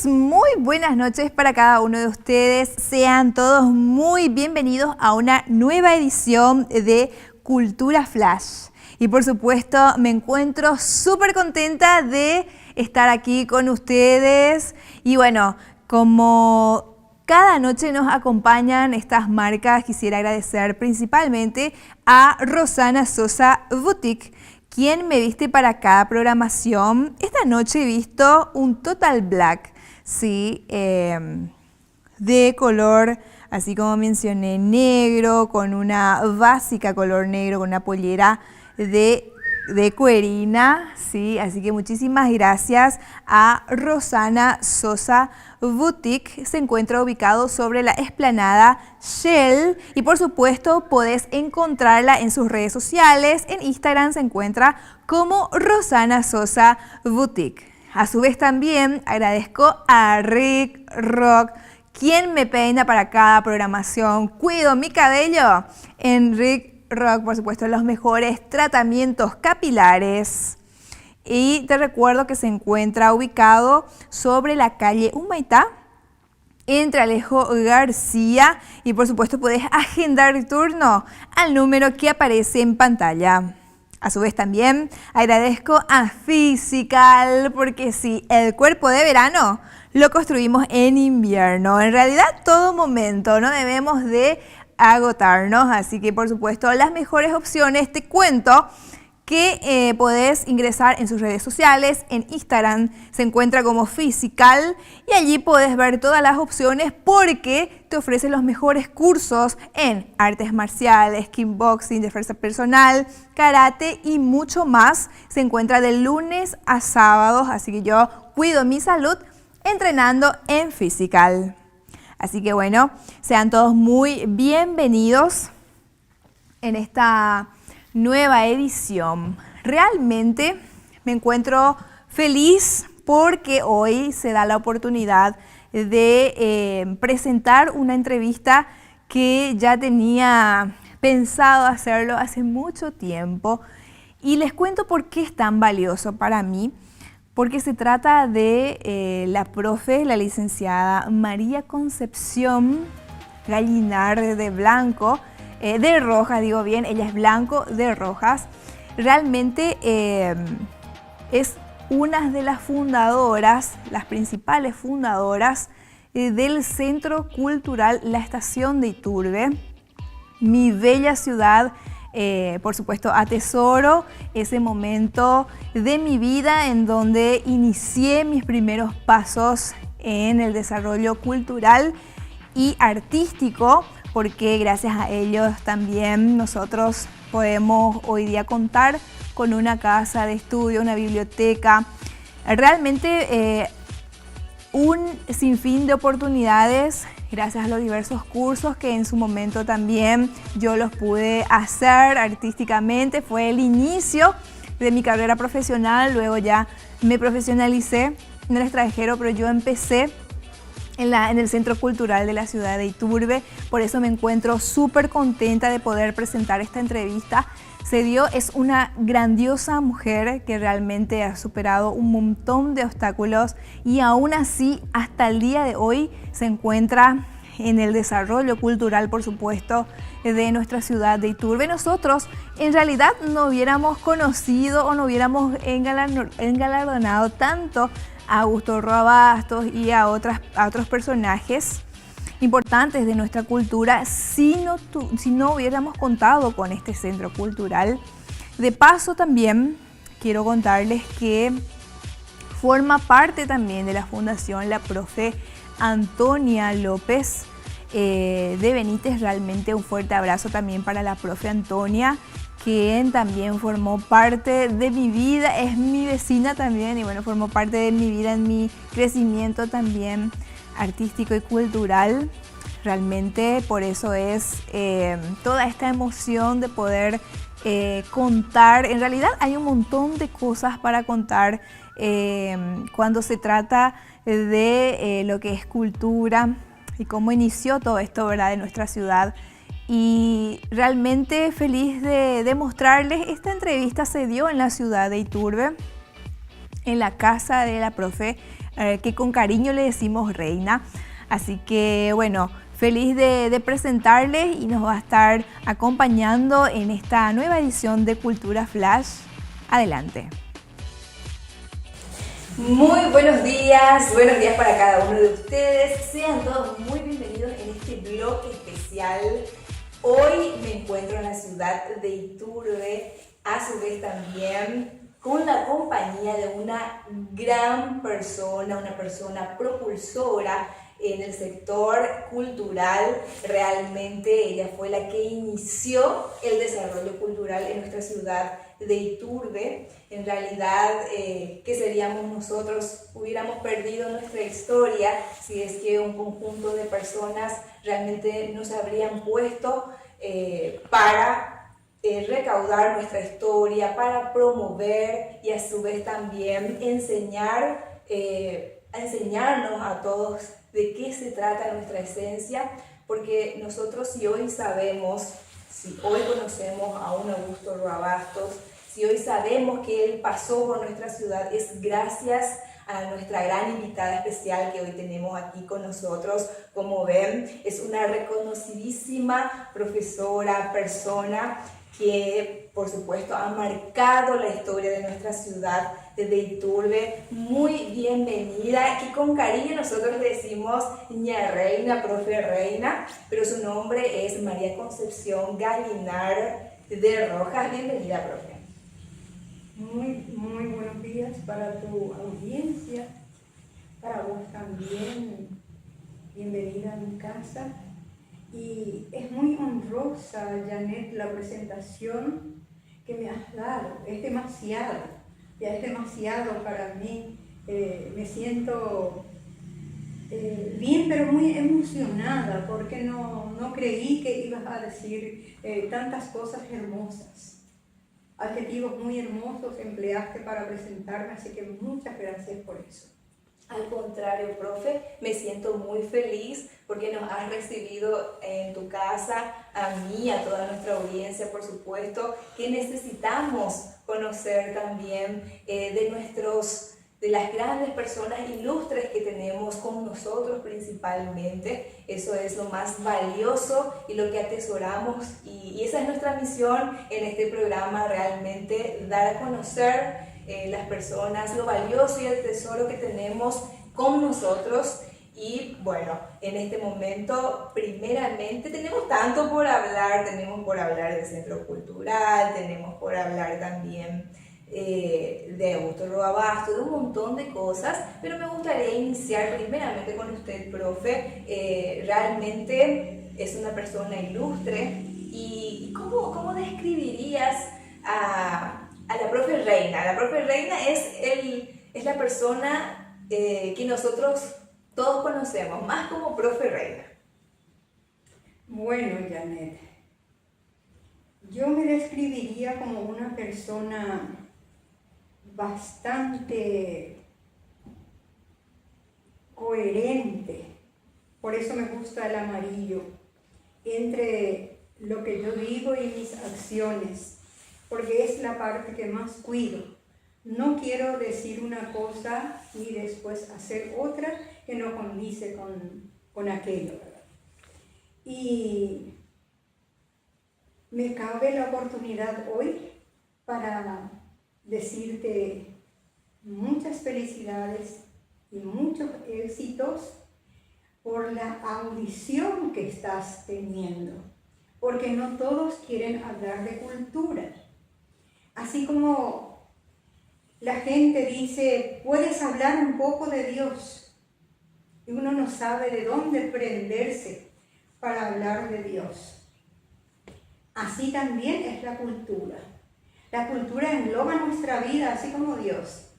Muy buenas noches para cada uno de ustedes. Sean todos muy bienvenidos a una nueva edición de Cultura Flash. Y por supuesto me encuentro súper contenta de estar aquí con ustedes. Y bueno, como cada noche nos acompañan estas marcas, quisiera agradecer principalmente a Rosana Sosa Boutique, quien me viste para cada programación. Esta noche he visto un total black, ¿sí? De color, así como mencioné, negro, con una básica color negro, con una pollera de cuerina, ¿sí? Así que muchísimas gracias a Rosana Sosa Boutique. Se encuentra ubicado sobre la explanada Shell y por supuesto podés encontrarla en sus redes sociales. En Instagram se encuentra como Rosana Sosa Boutique. A su vez también agradezco a Rick Rock, quien me peina para cada programación. Cuido mi cabello en Rick Rock, por supuesto, los mejores tratamientos capilares. Y te recuerdo que se encuentra ubicado sobre la calle Humaitá, entre Alejo García. Y por supuesto puedes agendar turno al número que aparece en pantalla. A su vez también agradezco a Physical, porque sí, el cuerpo de verano lo construimos en invierno. En realidad todo momento no debemos de agotarnos, así que por supuesto las mejores opciones. Te cuento que podés ingresar en sus redes sociales. En Instagram se encuentra como Physical y allí podés ver todas las opciones porque te ofrece los mejores cursos en artes marciales, kickboxing, defensa personal, karate y mucho más. Se encuentra de lunes a sábados, así que yo cuido mi salud entrenando en Physical. Así que bueno, sean todos muy bienvenidos en esta nueva edición. Realmente me encuentro feliz porque hoy se da la oportunidad de presentar una entrevista que ya tenía pensado hacerlo hace mucho tiempo. Y les cuento por qué es tan valioso para mí. Porque se trata de la profe, la licenciada María Concepción Gallinar de Blanco, de Rojas, digo bien, ella es Blanco de Rojas. Realmente es una de las fundadoras, las principales fundadoras del Centro Cultural La Estación de Iturbe, mi bella ciudad. Por supuesto, atesoro ese momento de mi vida en donde inicié mis primeros pasos en el desarrollo cultural y artístico, porque gracias a ellos también nosotros podemos hoy día contar con una casa de estudio, una biblioteca, realmente un sinfín de oportunidades. Gracias a los diversos cursos que en su momento también yo los pude hacer artísticamente. Fue el inicio de mi carrera profesional, luego ya me profesionalicé en el extranjero, pero yo empecé en el Centro Cultural de la ciudad de Iturbe. Por eso me encuentro súper contenta de poder presentar esta entrevista. Es una grandiosa mujer que realmente ha superado un montón de obstáculos y aún así hasta el día de hoy se encuentra en el desarrollo cultural, por supuesto, de nuestra ciudad de Iturbe. Nosotros en realidad no hubiéramos conocido o no hubiéramos engalardonado tanto a Augusto Roa Bastos y a otros personajes importantes de nuestra cultura si no hubiéramos contado con este centro cultural. De paso también quiero contarles que forma parte también de la fundación la profe Antonia López de Benítez. Realmente un fuerte abrazo también para la profe Antonia, quien también formó parte de mi vida, es mi vecina también y bueno, formó parte de mi vida en mi crecimiento también artístico y cultural. Realmente por eso es toda esta emoción de poder contar. En realidad hay un montón de cosas para contar cuando se trata de lo que es cultura y cómo inició todo esto, ¿verdad?, de nuestra ciudad. Y realmente feliz de mostrarles, esta entrevista se dio en la ciudad de Iturbe, en la casa de la profe que con cariño le decimos Reina. Así que bueno, feliz de presentarles y nos va a estar acompañando en esta nueva edición de Cultura Flash. Adelante. Muy buenos días para cada uno de ustedes. Sean todos muy bienvenidos en este blog especial. Hoy me encuentro en la ciudad de Iturbe, a su vez también con la compañía de una gran persona, una persona propulsora en el sector cultural. Realmente ella fue la que inició el desarrollo cultural en nuestra ciudad de Iturbe. En realidad, ¿qué seríamos nosotros? Hubiéramos perdido nuestra historia si es que un conjunto de personas realmente no se habrían puesto para recaudar nuestra historia, para promover y a su vez también enseñarnos a todos de qué se trata nuestra esencia, porque nosotros si hoy conocemos a un Augusto Roa Bastos, si hoy sabemos que él pasó por nuestra ciudad, es gracias a nuestra gran invitada especial que hoy tenemos aquí con nosotros. Como ven, es una reconocidísima profesora, persona que por supuesto ha marcado la historia de nuestra ciudad de Iturbe. Muy bienvenida, que con cariño nosotros le decimos ña Reina, profe Reina, pero su nombre es María Concepción Galinar de Rojas. Bienvenida, profe. Muy buenos días para tu audiencia, para vos también, bienvenida a mi casa. Y es muy honrosa, Janet, la presentación que me has dado. Es demasiado, ya es demasiado para mí. Me siento bien, pero muy emocionada, porque no creí que ibas a decir tantas cosas hermosas. Adjetivos muy hermosos empleaste para presentarme, así que muchas gracias por eso. Al contrario, profe, me siento muy feliz porque nos has recibido en tu casa, a mí, a toda nuestra audiencia, por supuesto, que necesitamos conocer también de las grandes personas ilustres que tenemos con nosotros principalmente. Eso es lo más valioso y lo que atesoramos, y esa es nuestra misión en este programa, realmente dar a conocer las personas, lo valioso y el tesoro que tenemos con nosotros. Y bueno, en este momento, primeramente, tenemos tanto por hablar. Tenemos por hablar del Centro Cultural, tenemos por hablar también de Augusto Roa Bastos, de un montón de cosas, pero me gustaría iniciar primeramente con usted, profe. Realmente es una persona ilustre. ¿Y cómo describirías a la profe Reina? La profe Reina es la persona que nosotros todos conocemos, más como profe Reina. Bueno, Janet, yo me describiría como una persona bastante coherente, por eso me gusta el amarillo, entre lo que yo digo y mis acciones, porque es la parte que más cuido. No quiero decir una cosa y después hacer otra que no condice con aquello, ¿verdad? Y me cabe la oportunidad hoy para decirte muchas felicidades y muchos éxitos por la audición que estás teniendo, porque no todos quieren hablar de cultura. Así como la gente dice, puedes hablar un poco de Dios, y uno no sabe de dónde prenderse para hablar de Dios. Así también es la cultura. La cultura engloba nuestra vida, así como Dios.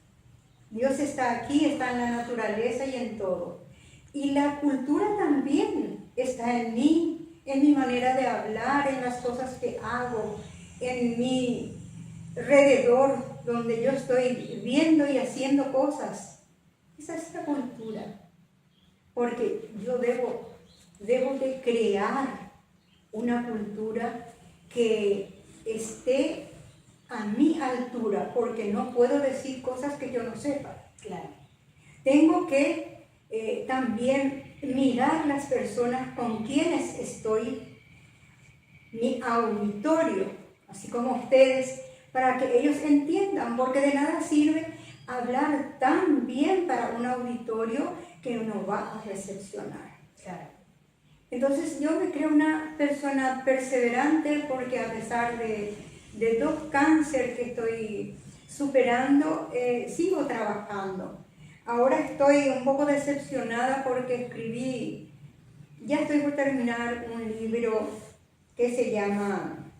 Dios está aquí, está en la naturaleza y en todo. Y la cultura también está en mí, en mi manera de hablar, en las cosas que hago, en mi alrededor, donde yo estoy viendo y haciendo cosas. Esa es la cultura. Porque yo debo de crear una cultura que esté a mi altura, porque no puedo decir cosas que yo no sepa. Claro. Tengo que también mirar las personas con quienes estoy, mi auditorio, así como ustedes, para que ellos entiendan, porque de nada sirve hablar tan bien para un auditorio que no va a recepcionar. Claro. Entonces yo me creo una persona perseverante porque a pesar de 2 cánceres que estoy superando, sigo trabajando. Ahora estoy un poco decepcionada porque ya estoy por terminar un libro que se llama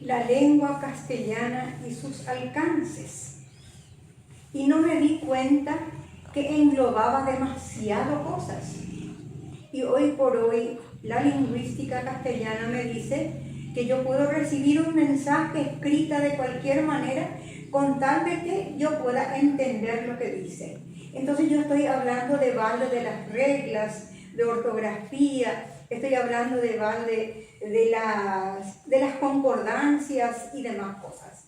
La lengua castellana y sus alcances. Y no me di cuenta que englobaba demasiado cosas. Y hoy por hoy la lingüística castellana me dice que yo puedo recibir un mensaje escrita de cualquier manera con tal de que yo pueda entender lo que dice. Entonces yo estoy hablando de balde de las reglas, de ortografía, estoy hablando de balde de las concordancias y demás cosas.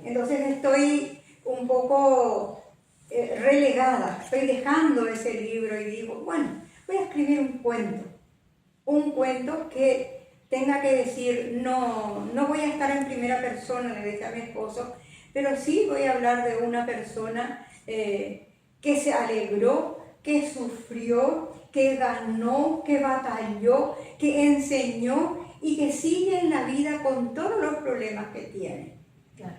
Entonces estoy un poco relegada, estoy dejando ese libro y digo, bueno, voy a escribir un cuento que tenga que decir, no voy a estar en primera persona, le dije a mi esposo, pero sí voy a hablar de una persona que se alegró, que sufrió, que ganó, que batalló, que enseñó y que sigue en la vida con todos los problemas que tiene. Claro.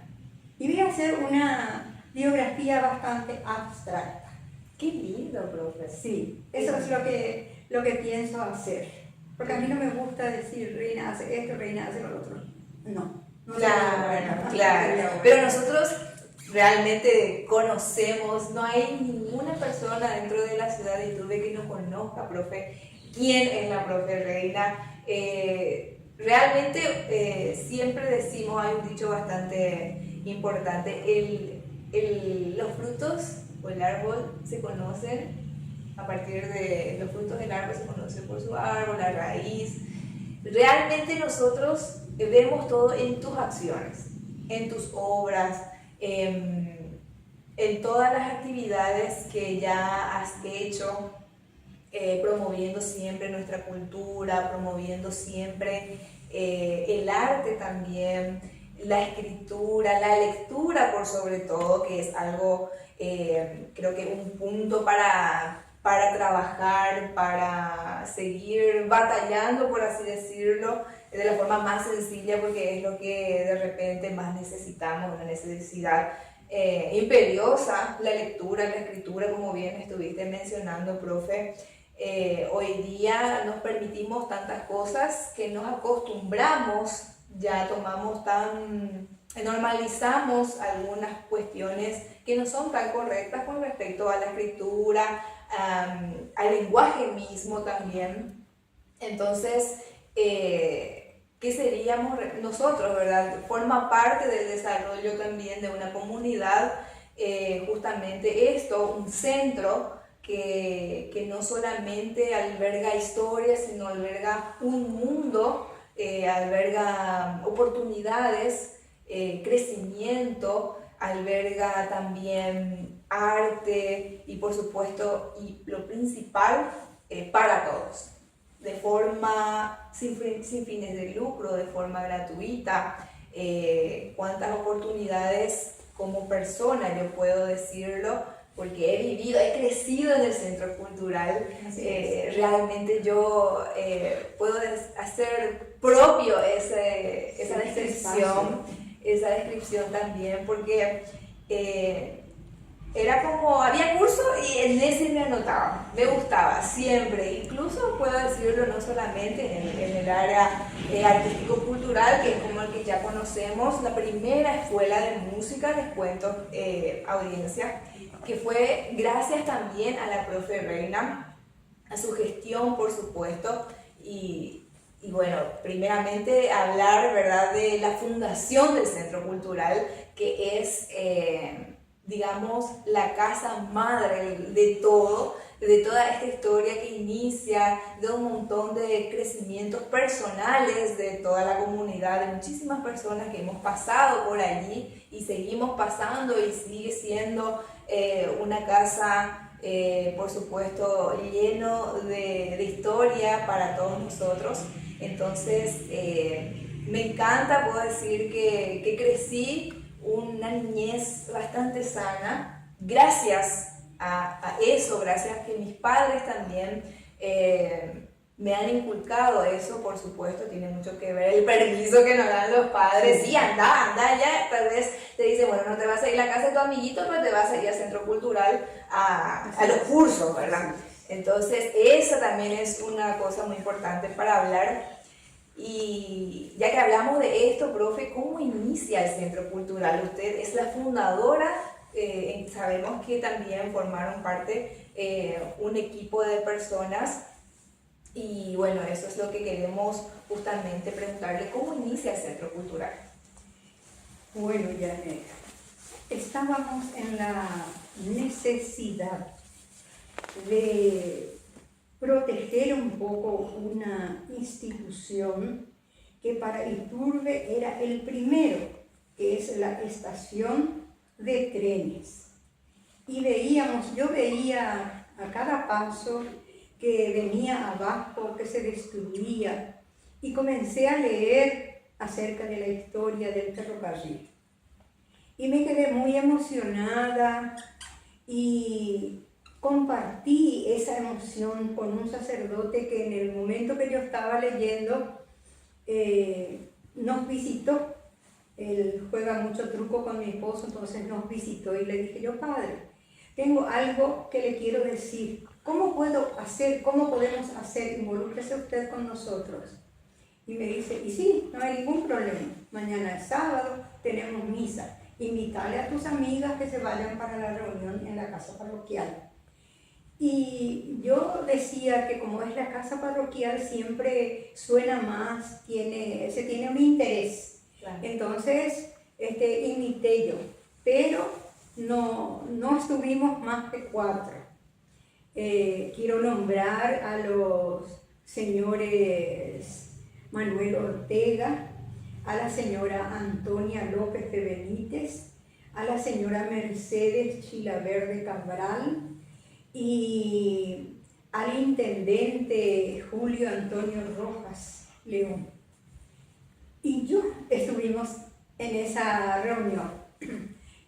Y voy a hacer una biografía bastante abstracta. Qué lindo, profe. Sí, eso es lo que pienso hacer. Porque a mí no me gusta decir Reina hace esto, Reina hace lo otro. No. Claro. Pero nosotros realmente conocemos, no hay ninguna persona dentro de la ciudad de Iturbe que no conozca, profe, quién es la profe Reina. Realmente siempre decimos, hay un dicho bastante importante, los frutos o el árbol se conocen a partir de los frutos del árbol, se conocen por su árbol, la raíz. Realmente nosotros vemos todo en tus acciones, en tus obras, en todas las actividades que ya has hecho, promoviendo siempre nuestra cultura, promoviendo siempre el arte también, la escritura, la lectura por sobre todo, que es algo, creo que un punto para trabajar, para seguir batallando, por así decirlo, de la forma más sencilla, porque es lo que de repente más necesitamos, una necesidad imperiosa, la lectura, la escritura, como bien estuviste mencionando, profe. Hoy día nos permitimos tantas cosas que nos acostumbramos, ya normalizamos algunas cuestiones que no son tan correctas con respecto a la escritura, al lenguaje mismo también. Entonces, ¿qué seríamos nosotros, verdad? Forma parte del desarrollo también de una comunidad, justamente esto, un centro que no solamente alberga historias, sino alberga un mundo, alberga oportunidades, crecimiento, alberga también arte y por supuesto, y lo principal, para todos, de forma sin fines de lucro, de forma gratuita. Cuántas oportunidades como persona, yo puedo decirlo, porque he vivido, he crecido en el centro cultural. Realmente yo puedo hacer propio esa descripción también, porque era como, había curso y en ese me anotaba, me gustaba siempre, incluso puedo decirlo no solamente en el área artístico-cultural, que es como el que ya conocemos, la primera escuela de música, les cuento, audiencia, que fue gracias también a la profe Reina, a su gestión por supuesto, y bueno, primeramente hablar, ¿verdad?, de la fundación del Centro Cultural, que es, digamos, la casa madre de todo, de toda esta historia que inicia, de un montón de crecimientos personales de toda la comunidad, de muchísimas personas que hemos pasado por allí y seguimos pasando, y sigue siendo una casa, por supuesto, lleno de historia para todos nosotros. Entonces, me encanta, puedo decir que crecí una niñez bastante sana, gracias a eso, gracias a que mis padres también me han inculcado eso. Por supuesto, tiene mucho que ver el permiso que nos dan los padres. Sí, anda ya, tal vez te dice, bueno, no te vas a ir a la casa de tu amiguito, pero te vas a ir al centro cultural a los cursos, ¿verdad? Entonces, esa también es una cosa muy importante para hablar. Y ya que hablamos de esto, profe, ¿cómo inicia el Centro Cultural? Usted es la fundadora, sabemos que también formaron parte un equipo de personas, y bueno, eso es lo que queremos justamente preguntarle, ¿cómo inicia el Centro Cultural? Bueno, Janet, estábamos en la necesidad de proteger un poco una institución que para Iturbe era el primero, que es la estación de trenes. Y yo veía a cada paso que venía abajo, que se destruía, y comencé a leer acerca de la historia del ferrocarril. Y me quedé muy emocionada y compartí esa emoción con un sacerdote que en el momento que yo estaba leyendo nos visitó. Él juega mucho truco con mi esposo, entonces nos visitó y le dije yo, padre, tengo algo que le quiero decir. ¿Cómo podemos hacer? Involúcrese usted con nosotros. Y me dice, y sí, no hay ningún problema. Mañana es sábado, tenemos misa. Invítale a tus amigas que se vayan para la reunión en la casa parroquial. Y yo decía que como es la casa parroquial siempre suena más, se tiene un interés. Claro. Entonces invité yo, pero no estuvimos más de 4. Quiero nombrar a los señores Manuel Ortega, a la señora Antonia López de Benítez, a la señora Mercedes Chilaverde Cabral, y al intendente Julio Antonio Rojas León. Y yo estuvimos en esa reunión.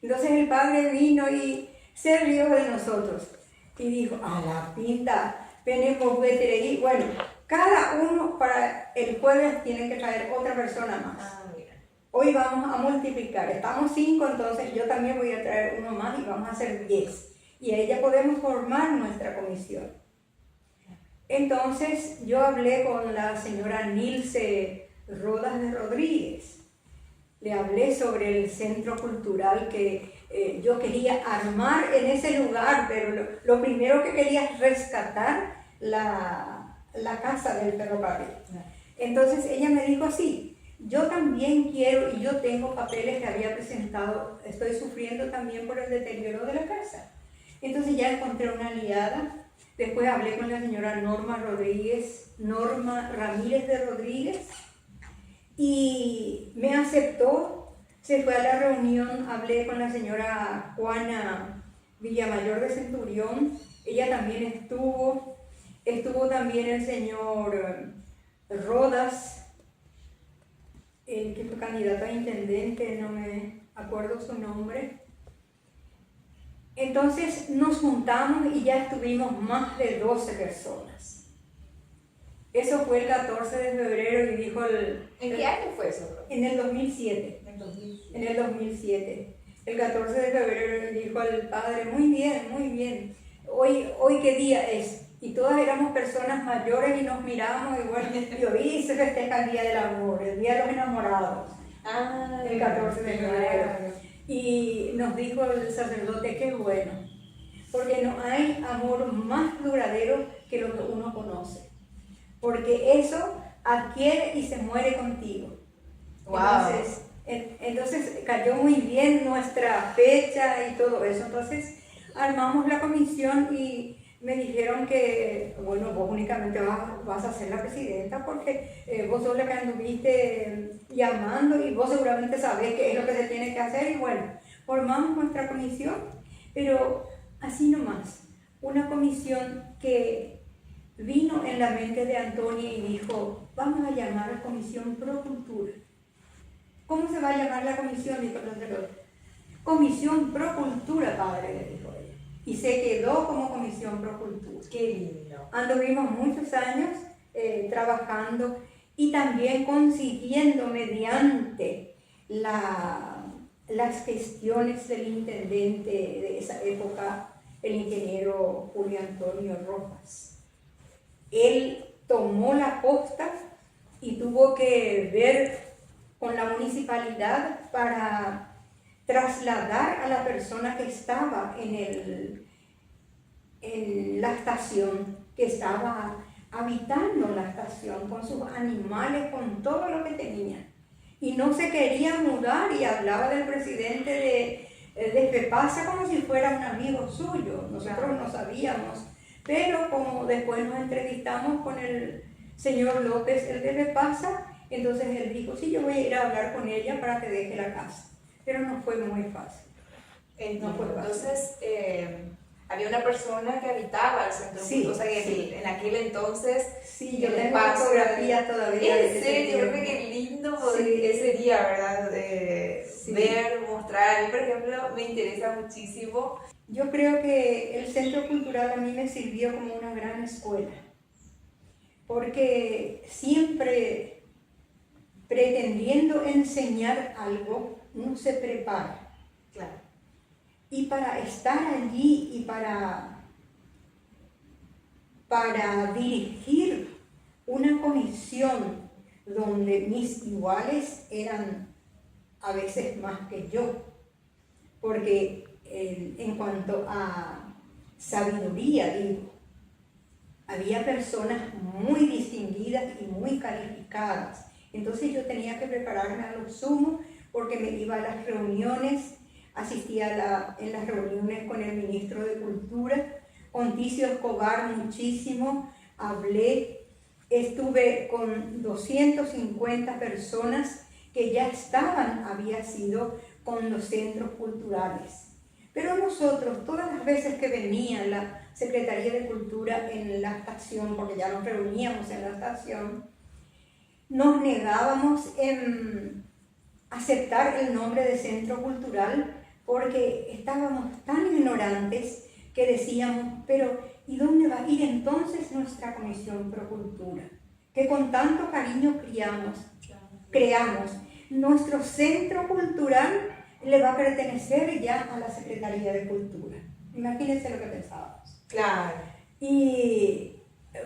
Entonces el padre vino y se rió de nosotros y dijo, a la pinta, tenemos veterería. Bueno, cada uno para el jueves tiene que traer otra persona más. Hoy vamos a multiplicar, estamos 5, entonces yo también voy a traer uno más y vamos a hacer 10. Y ahí ya podemos formar nuestra comisión. Entonces yo hablé con la señora Nilce Rodas de Rodríguez. Le hablé sobre el centro cultural que yo quería armar en ese lugar, pero lo primero que quería es rescatar la casa del ferrocarril. Entonces ella me dijo, sí, yo también quiero, y yo tengo papeles que había presentado, estoy sufriendo también por el deterioro de la casa. Entonces ya encontré una aliada. Después hablé con la señora Norma Ramírez de Rodríguez, y me aceptó. Se fue a la reunión, hablé con la señora Juana Villamayor de Centurión, ella también estuvo también el señor Rodas, el que fue candidato a intendente, no me acuerdo su nombre. Entonces nos juntamos y ya estuvimos más de 12 personas. Eso fue el 14 de febrero y dijo ¿En qué año fue eso? En el 2007. En el 2007. El 14 de febrero dijo el padre, muy bien. Hoy ¿qué día es? Y todas éramos personas mayores y nos mirábamos igual. Y hoy se festeja el Día del Amor, el Día de los Enamorados. El 14 de febrero. Y nos dijo el sacerdote, qué bueno, porque no hay amor más duradero que lo que uno conoce, porque eso adquiere y se muere contigo. Wow. Entonces cayó muy bien nuestra fecha y todo eso. Entonces armamos la comisión y me dijeron que, bueno, vos únicamente vas a ser la presidenta porque vos sos la que anduviste llamando y vos seguramente sabés qué es lo que se tiene que hacer y bueno, formamos nuestra comisión, pero así nomás, una comisión que vino en la mente de Antonia y dijo, vamos a llamar a Comisión Pro Cultura. ¿Cómo se va a llamar la comisión? Dijo el otro. Comisión Pro Cultura, padre, le dijo ella. Y se quedó como Comisión Pro Cultura. Qué lindo. Anduvimos muchos años trabajando y también consiguiendo mediante las gestiones del intendente de esa época, el ingeniero Julio Antonio Rojas. Él tomó la posta y tuvo que ver con la municipalidad para trasladar a la persona que estaba en la estación, que estaba habitando la estación con sus animales, con todo lo que tenía. Y no se quería mudar y hablaba del presidente de FEPASA como si fuera un amigo suyo. Nosotros no sabíamos, pero como después nos entrevistamos con el señor López, el de FEPASA, entonces él dijo, sí, yo voy a ir a hablar con ella para que deje la casa. Pero no fue muy fácil. No fue fácil. Entonces, había una persona que habitaba el centro, sí, o sea, que sí. En aquel entonces... Sí, yo tengo fotografía todavía. En serio, yo creo que qué lindo sí. ese día, ¿verdad? Sí. Ver, mostrar. A mí, por ejemplo, me interesa muchísimo. Yo creo que el Centro Cultural a mí me sirvió como una gran escuela, porque siempre pretendiendo enseñar algo, uno se prepara. Claro. Y para estar allí y para dirigir una comisión donde mis iguales eran a veces más que yo, porque en cuanto a sabiduría, digo, había personas muy distinguidas y muy calificadas. Entonces yo tenía que prepararme a lo sumo porque me iba a las reuniones, asistía en las reuniones con el ministro de Cultura, con Ticio Escobar muchísimo, hablé, estuve con 250 personas que ya había sido con los centros culturales. Pero nosotros, todas las veces que venía la Secretaría de Cultura en la estación, porque ya nos reuníamos en la estación, nos negábamos en aceptar el nombre de centro cultural porque estábamos tan ignorantes que decíamos, pero ¿y dónde va a ir entonces nuestra Comisión Pro Cultura? Que con tanto cariño creamos. Nuestro centro cultural le va a pertenecer ya a la Secretaría de Cultura. Imagínense lo que pensábamos. Claro. Y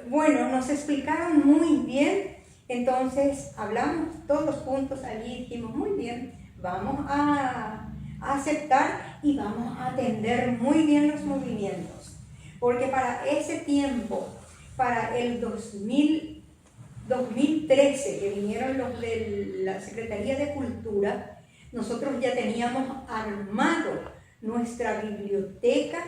bueno, nos explicaron muy bien, entonces hablamos todos juntos allí y dijimos, muy bien, vamos a aceptar y vamos a atender muy bien los movimientos. Porque para ese tiempo, para el 2013, que vinieron los de la Secretaría de Cultura, nosotros ya teníamos armado nuestra biblioteca,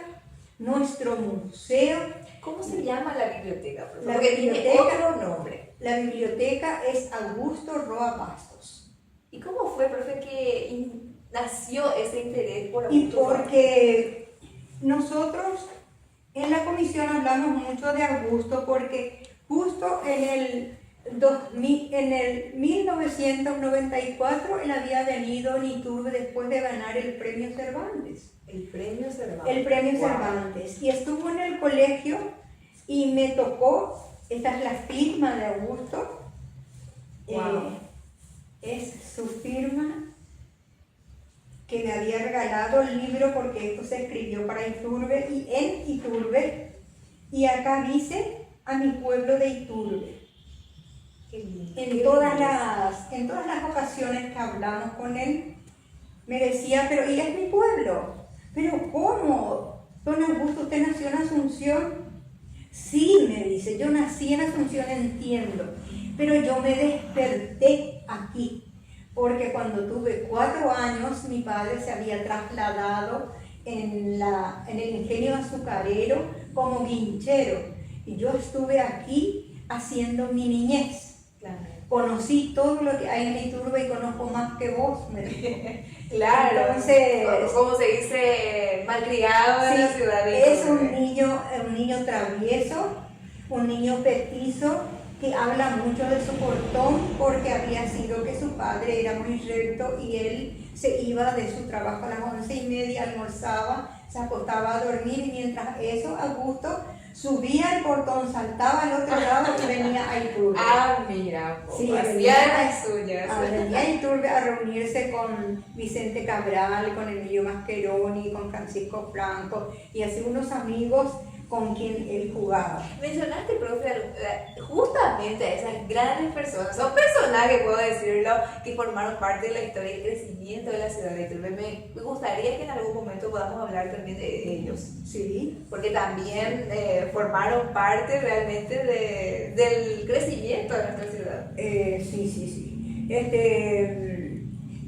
nuestro museo. ¿Cómo se llama la biblioteca? Porque tiene otro nombre. La biblioteca es Augusto Roa Bastos. ¿Y cómo fue, profe, que nació ese interés por Y Augusto? porque nosotros en la comisión hablamos mucho de Augusto porque justo en el 1994 él había venido a Iturbe después de ganar el premio Cervantes. El premio Cervantes. El premio Wow. Cervantes. Y estuvo en el colegio y me tocó, esta es la firma de Augusto. Wow. Es su firma que me había regalado el libro porque esto se escribió para Iturbe y en Iturbe. Y acá dice a mi pueblo de Iturbe. En todas las ocasiones que hablamos con él, me decía, pero ¿y es mi pueblo? ¿Pero cómo? Don Augusto, ¿usted nació en Asunción? Sí, me dice, yo nací en Asunción, entiendo, pero yo me desperté aquí, porque cuando tuve 4 años, mi padre se había trasladado en el ingenio azucarero como guinchero. Y yo estuve aquí haciendo mi niñez. Claro. Conocí todo lo que hay en Iturbe y conozco más que vos, me dijo. Claro, Entonces, como se dice, malcriado de sí, la ciudad de es Iturbe. un niño travieso, un niño petizo que habla mucho de su portón porque había sido que su padre era muy recto y él se iba de su trabajo a las 11:30, almorzaba, se acostaba a dormir y mientras eso, a gusto, subía el portón, saltaba al otro lado y venía a Iturbe. Ah, mira, Sí, hacía venía de las suyas. venía a Iturbe a reunirse con Vicente Cabral, con Emilio Mascheroni, con Francisco Franco y así unos amigos con quien él jugaba. Mencionaste, profe, justamente a esas grandes personas, son personajes, puedo decirlo, que formaron parte de la historia y el crecimiento de la ciudad de Iturbe. Me gustaría que en algún momento podamos hablar también de ellos, Sí. porque también formaron parte realmente del crecimiento de nuestra ciudad. Sí.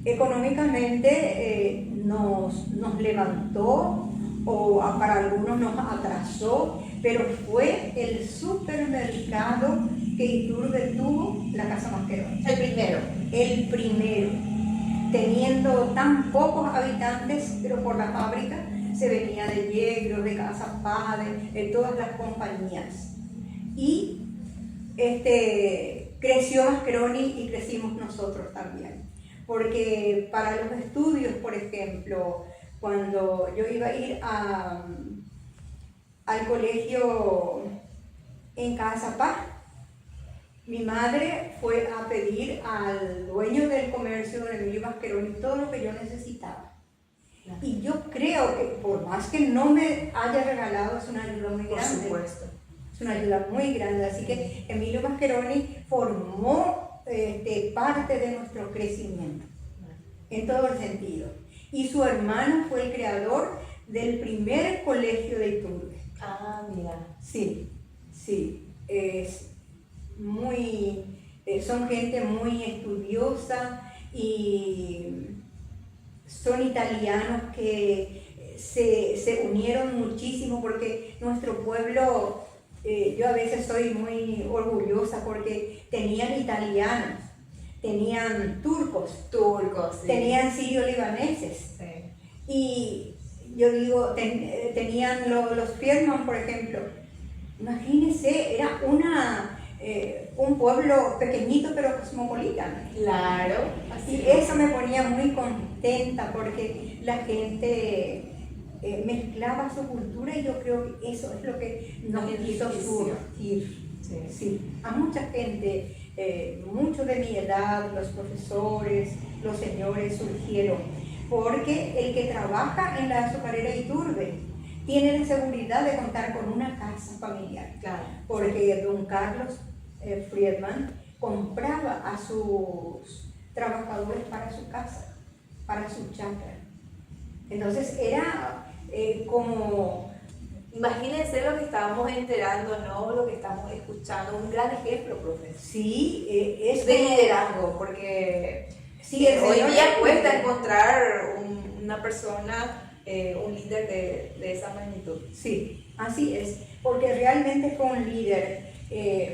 Económicamente nos levantó o para algunos nos atrasó, pero fue el supermercado que Iturbe tuvo, la Casa Mascheroni. El primero, teniendo tan pocos habitantes, pero por la fábrica se venía de Yegros, de Casa Padre, de todas las compañías. Y creció Mascheroni y crecimos nosotros también. Porque para los estudios, por ejemplo, cuando yo iba a ir al colegio en Cazapá, mi madre fue a pedir al dueño del comercio, don Emilio Mascheroni, todo lo que yo necesitaba. Claro. Y yo creo que por más que no me haya regalado, es una ayuda muy grande. Por supuesto. Es una ayuda muy grande. Así que Emilio Mascheroni formó parte de nuestro crecimiento, en todo el sentido. Y su hermano fue el creador del primer colegio de Iturbe. Ah, mira. Sí, es muy, son gente muy estudiosa y son italianos que se unieron muchísimo porque nuestro pueblo, yo a veces soy muy orgullosa porque tenían italianos, tenían turcos, sí. Tenían sirio-libaneses. Sí. Y yo digo, tenían los Fierman, por ejemplo. Imagínense, era un pueblo pequeñito pero cosmopolita. Claro. Y eso me ponía muy contenta porque la gente mezclaba su cultura y yo creo que eso es lo que nos hizo surgir. Sí. A mucha gente, muchos de mi edad, los profesores, los señores surgieron, porque el que trabaja en la azucarera Iturbe tiene la seguridad de contar con una casa familiar. Claro. Porque don Carlos Friedman compraba a sus trabajadores para su casa, para su chacra. Entonces era como... Imagínense lo que estábamos enterando, ¿no? Lo que estamos escuchando, un gran ejemplo, profe. Sí, es de liderazgo, porque sí, hoy día cuesta encontrar una persona, un líder de esa magnitud. Sí, así es, porque realmente fue un líder,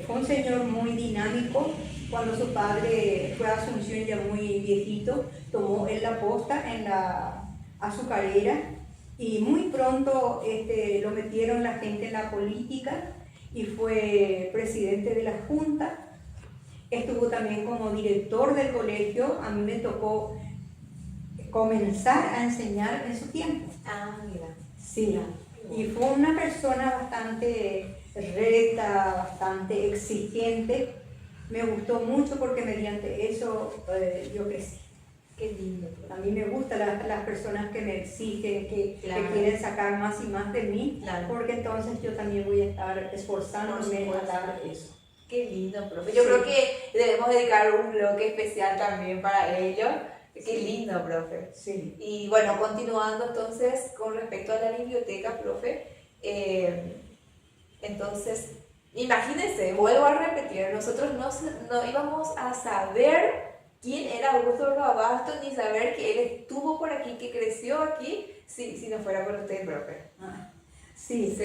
fue un señor muy dinámico. Cuando su padre fue a Asunción ya muy viejito, tomó él la posta en la azucarera y muy pronto lo metieron la gente en la política y fue presidente de la junta. Estuvo también como director del colegio. A mí me tocó comenzar a enseñar en su tiempo. Ah, mira. Sí, y fue una persona bastante recta, bastante exigente. Me gustó mucho porque mediante eso yo crecí. Qué lindo. A mí me gustan las personas que me exigen, que Claro. quieren sacar más y más de mí, Claro. porque entonces yo también voy a estar esforzándome a dar eso. Qué lindo, profe. Yo Sí. creo que debemos dedicar un bloque especial también para ello. Qué lindo, profe. Sí. Y bueno, continuando entonces con respecto a la biblioteca, profe, entonces, imagínense, vuelvo a repetir, nosotros no íbamos a saber quién era Augusto Roa Bastos, ni saber que él estuvo por aquí, que creció aquí, si no fuera por usted, profe. Sí,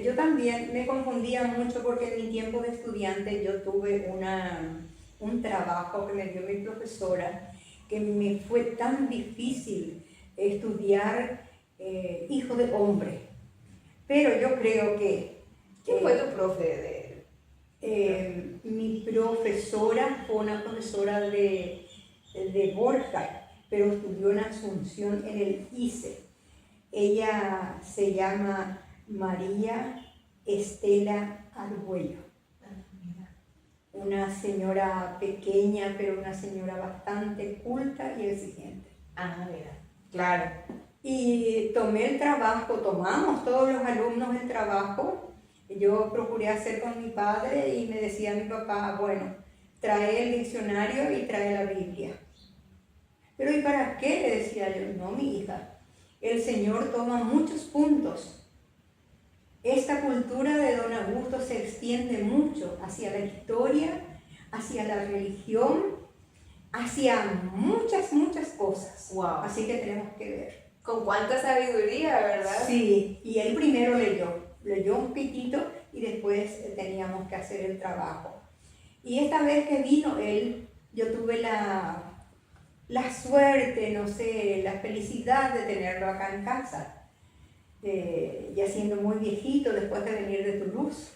yo también me confundía mucho porque en mi tiempo de estudiante yo tuve un trabajo que me dio mi profesora, que me fue tan difícil estudiar hijo de hombre. Pero yo creo que... ¿Quién fue tu profe? Mi profesora fue una profesora de Borja, pero estudió en Asunción en el ICE. Ella se llama María Estela Argüello. Una señora pequeña, pero una señora bastante culta y exigente. Mira, claro. Y tomamos todos los alumnos el trabajo. Yo procuré hacer con mi padre y me decía mi papá, bueno, trae el diccionario y trae la Biblia. Pero ¿y para qué? Le decía yo, no, mi hija, el Señor toma muchos puntos. Esta cultura de don Augusto se extiende mucho hacia la historia, hacia la religión, hacia muchas, muchas cosas. Wow. Así que tenemos que ver. Con cuánta sabiduría, ¿verdad? Sí, y él primero leyó un poquitito y después teníamos que hacer el trabajo. Y esta vez que vino él, yo tuve la suerte, no sé, la felicidad de tenerlo acá en casa, ya siendo muy viejito después de venir de Toulouse.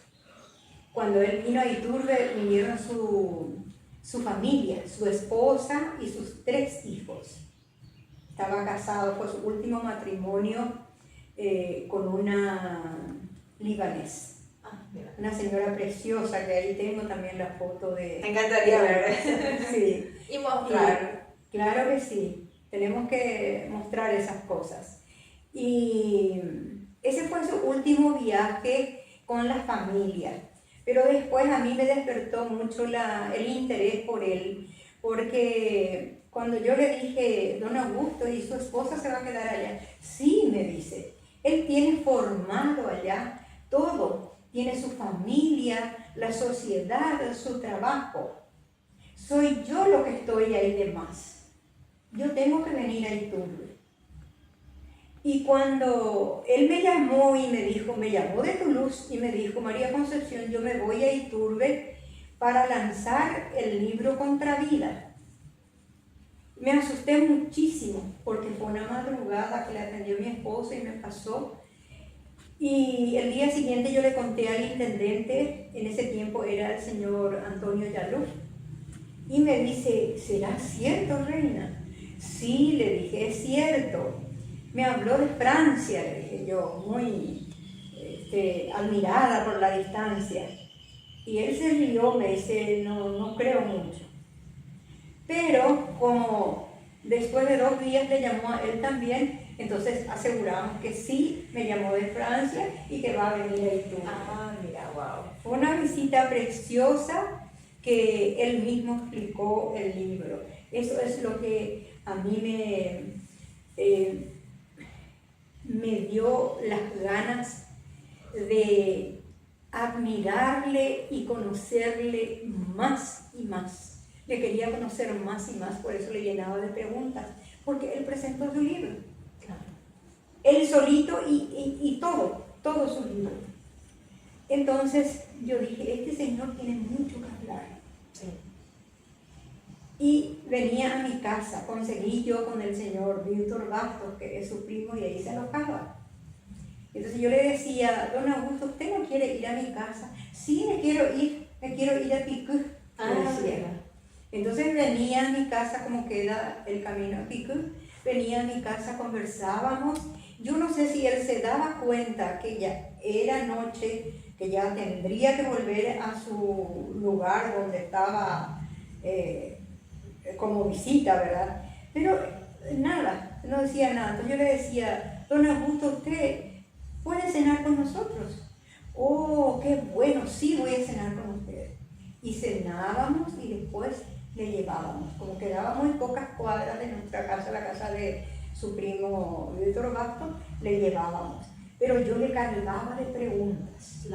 Cuando él vino a Iturbe, vinieron su familia, su esposa y sus 3 hijos. Estaba casado, fue su último matrimonio con una libanés. Una señora preciosa, que ahí tengo también la foto de... Me encantaría ver. Sí. Y mostrar. Claro que sí, tenemos que mostrar esas cosas. Y ese fue su último viaje con la familia. Pero después a mí me despertó mucho el interés por él, porque cuando yo le dije, don Augusto, ¿y su esposa se va a quedar allá? Sí, me dice, él tiene formado allá todo, tiene su familia, la sociedad, su trabajo. Soy yo lo que estoy ahí de más. Yo tengo que venir a Iturbe. Y cuando él me llamó y me llamó de Toulouse y me dijo, María Concepción, yo me voy a Iturbe para lanzar el libro Contravida. Me asusté muchísimo porque fue una madrugada que le atendió mi esposo y me pasó. Y el día siguiente yo le conté al intendente, en ese tiempo era el señor Antonio Yalú, y me dice, ¿será cierto, reina? Sí, le dije, es cierto. Me habló de Francia, le dije yo, muy admirada por la distancia. Y él se rió, me dice, no creo mucho. Pero como después de 2 días le llamó a él también, entonces aseguramos que sí, me llamó de Francia y que va a venir a Iturbe. Mira, wow. Fue una visita preciosa que él mismo explicó el libro. Eso es lo que a mí me dio las ganas de admirarle y conocerle más y más. Le quería conocer más y más, por eso le llenaba de preguntas, porque él presentó su libro. Claro. Él solito y todo su libro. Entonces yo dije, este señor tiene mucho que hablar. Sí. Y venía a mi casa, conseguí yo con el señor Víctor Bastos, que es su primo, y ahí se alojaba. Entonces yo le decía, don Augusto, ¿usted no quiere ir a mi casa? Sí, me quiero ir a Picú. Entonces venía a mi casa, como queda el camino a Picú, venía a mi casa, conversábamos. Yo no sé si él se daba cuenta que ya era noche, que ya tendría que volver a su lugar donde estaba como visita, ¿verdad? Pero nada, no decía nada. Entonces yo le decía, don Augusto, ¿usted puede cenar con nosotros? Oh, qué bueno, sí voy a cenar con ustedes. Y cenábamos y después le llevábamos. Como quedaba muy pocas cuadras de nuestra casa, la casa de su primo Víctor Bastos, le llevábamos. Pero yo le cargaba de preguntas,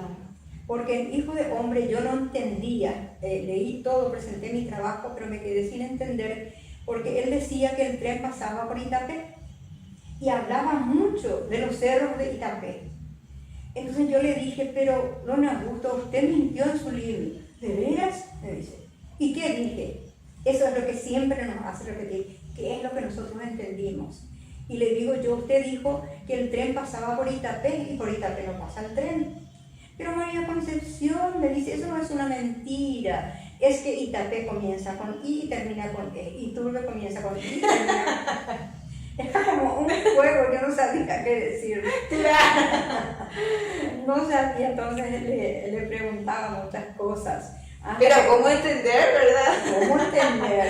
porque en Hijo de Hombre yo no entendía, leí todo, presenté mi trabajo, pero me quedé sin entender, porque él decía que el tren pasaba por Itapé y hablaba mucho de los cerros de Itapé. Entonces yo le dije, pero don Augusto, usted mintió en su libro. ¿De veras? Me dice. ¿Y qué dije? Eso es lo que siempre nos hace repetir, que es lo que nosotros entendimos. Y le digo yo, usted dijo que el tren pasaba por Itapé y por Itapé no pasa el tren. Pero María Concepción me dice, eso no es una mentira. Es que Itapé comienza con I y termina con E. Iturbe comienza con I y termina. Era como un juego, yo no sabía qué decir. No sabía, entonces le preguntaba muchas cosas. Pero ¿cómo entender, verdad? ¿Cómo entender?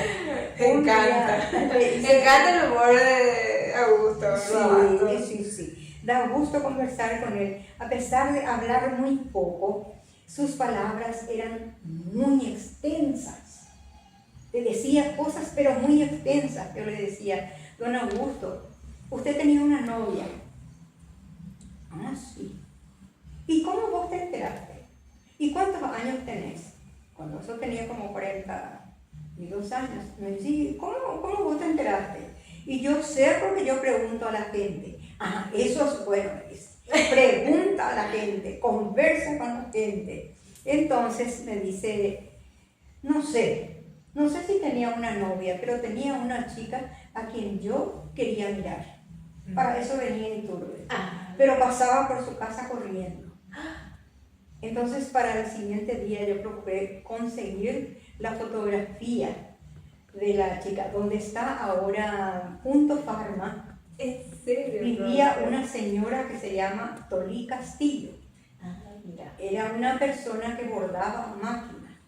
Me encanta. Me encanta el humor de Augusto, ¿verdad? Sí. Da gusto conversar con él. A pesar de hablar muy poco, sus palabras eran muy extensas. Le decía cosas, pero muy extensas. Yo le decía, don Augusto, usted tenía una novia. Ah, sí. ¿Y cómo vos te enteraste? ¿Y cuántos años tenés? Cuando yo tenía como 42 años. Me decía, ¿cómo vos te enteraste? Y yo sé porque yo pregunto a la gente. Ah, eso es bueno, me dice. Pregunta a la gente, conversa con la gente. Entonces me dice, no sé si tenía una novia, pero tenía una chica a quien yo quería mirar. Para eso venía en Iturbe. Pero pasaba por su casa corriendo. Entonces para el siguiente día yo procuré conseguir la fotografía de la chica, donde está ahora Punto Farma. ¿En serio? Vivía una señora que se llama Tolí Castillo. Mira. Era una persona que bordaba a máquina.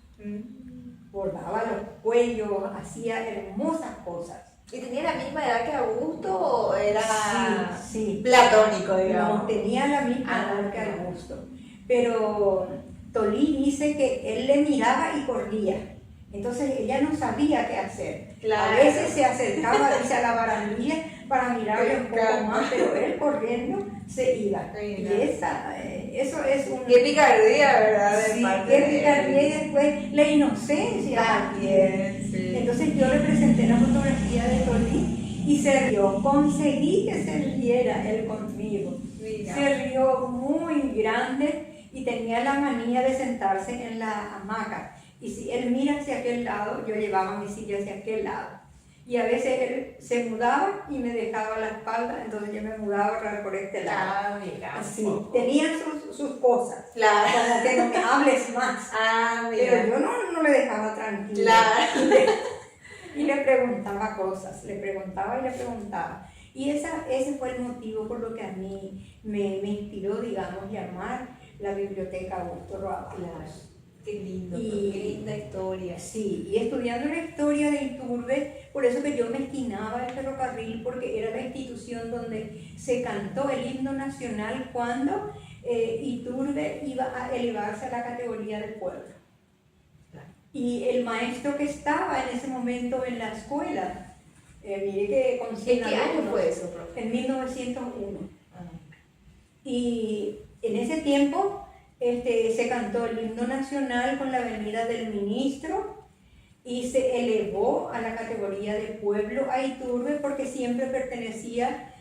Bordaba los cuellos, hacía hermosas cosas. ¿Y tenía la misma edad que Augusto o era sí. platónico, digamos? No, tenía la misma edad que Augusto. Pero Tolí dice que él le miraba y corría. Entonces ella no sabía qué hacer. Claro. A veces se acercaba, dice, a la barandilla para mirarle un poco más, pero él corriendo se iba. Y eso es un... Qué picardía, ¿verdad? Sí, qué picardía, y después la inocencia también. Sí. Entonces yo le presenté la fotografía de Tolí y se rió. Conseguí que se riera él conmigo. Mira. Se rió muy grande y tenía la manía de sentarse en la hamaca. Y si él mira hacia aquel lado, yo llevaba mi silla hacia aquel lado. Y a veces él se mudaba y me dejaba la espalda, entonces yo me mudaba por este lado. Mira. Sí, tenían sus cosas. Claro. Como que no me hables más. Mira. Pero yo no le dejaba tranquila. Claro. Y le preguntaba cosas, le preguntaba. Y ese fue el motivo por lo que a mí me inspiró, digamos, llamar la Biblioteca Augusto Roa. Claro. Qué lindo, qué linda historia. Sí, y estudiando la historia de Iturbe, por eso que yo me esquinaba el ferrocarril, porque era la institución donde se cantó el himno nacional cuando Iturbe iba a elevarse a la categoría de pueblo. Y el maestro que estaba en ese momento en la escuela, mire que con 100 ¿En qué año alumnos, fue eso, profe? En 1901. Y en ese tiempo se cantó el himno nacional con la venida del ministro y se elevó a la categoría de pueblo a Iturbe porque siempre pertenecía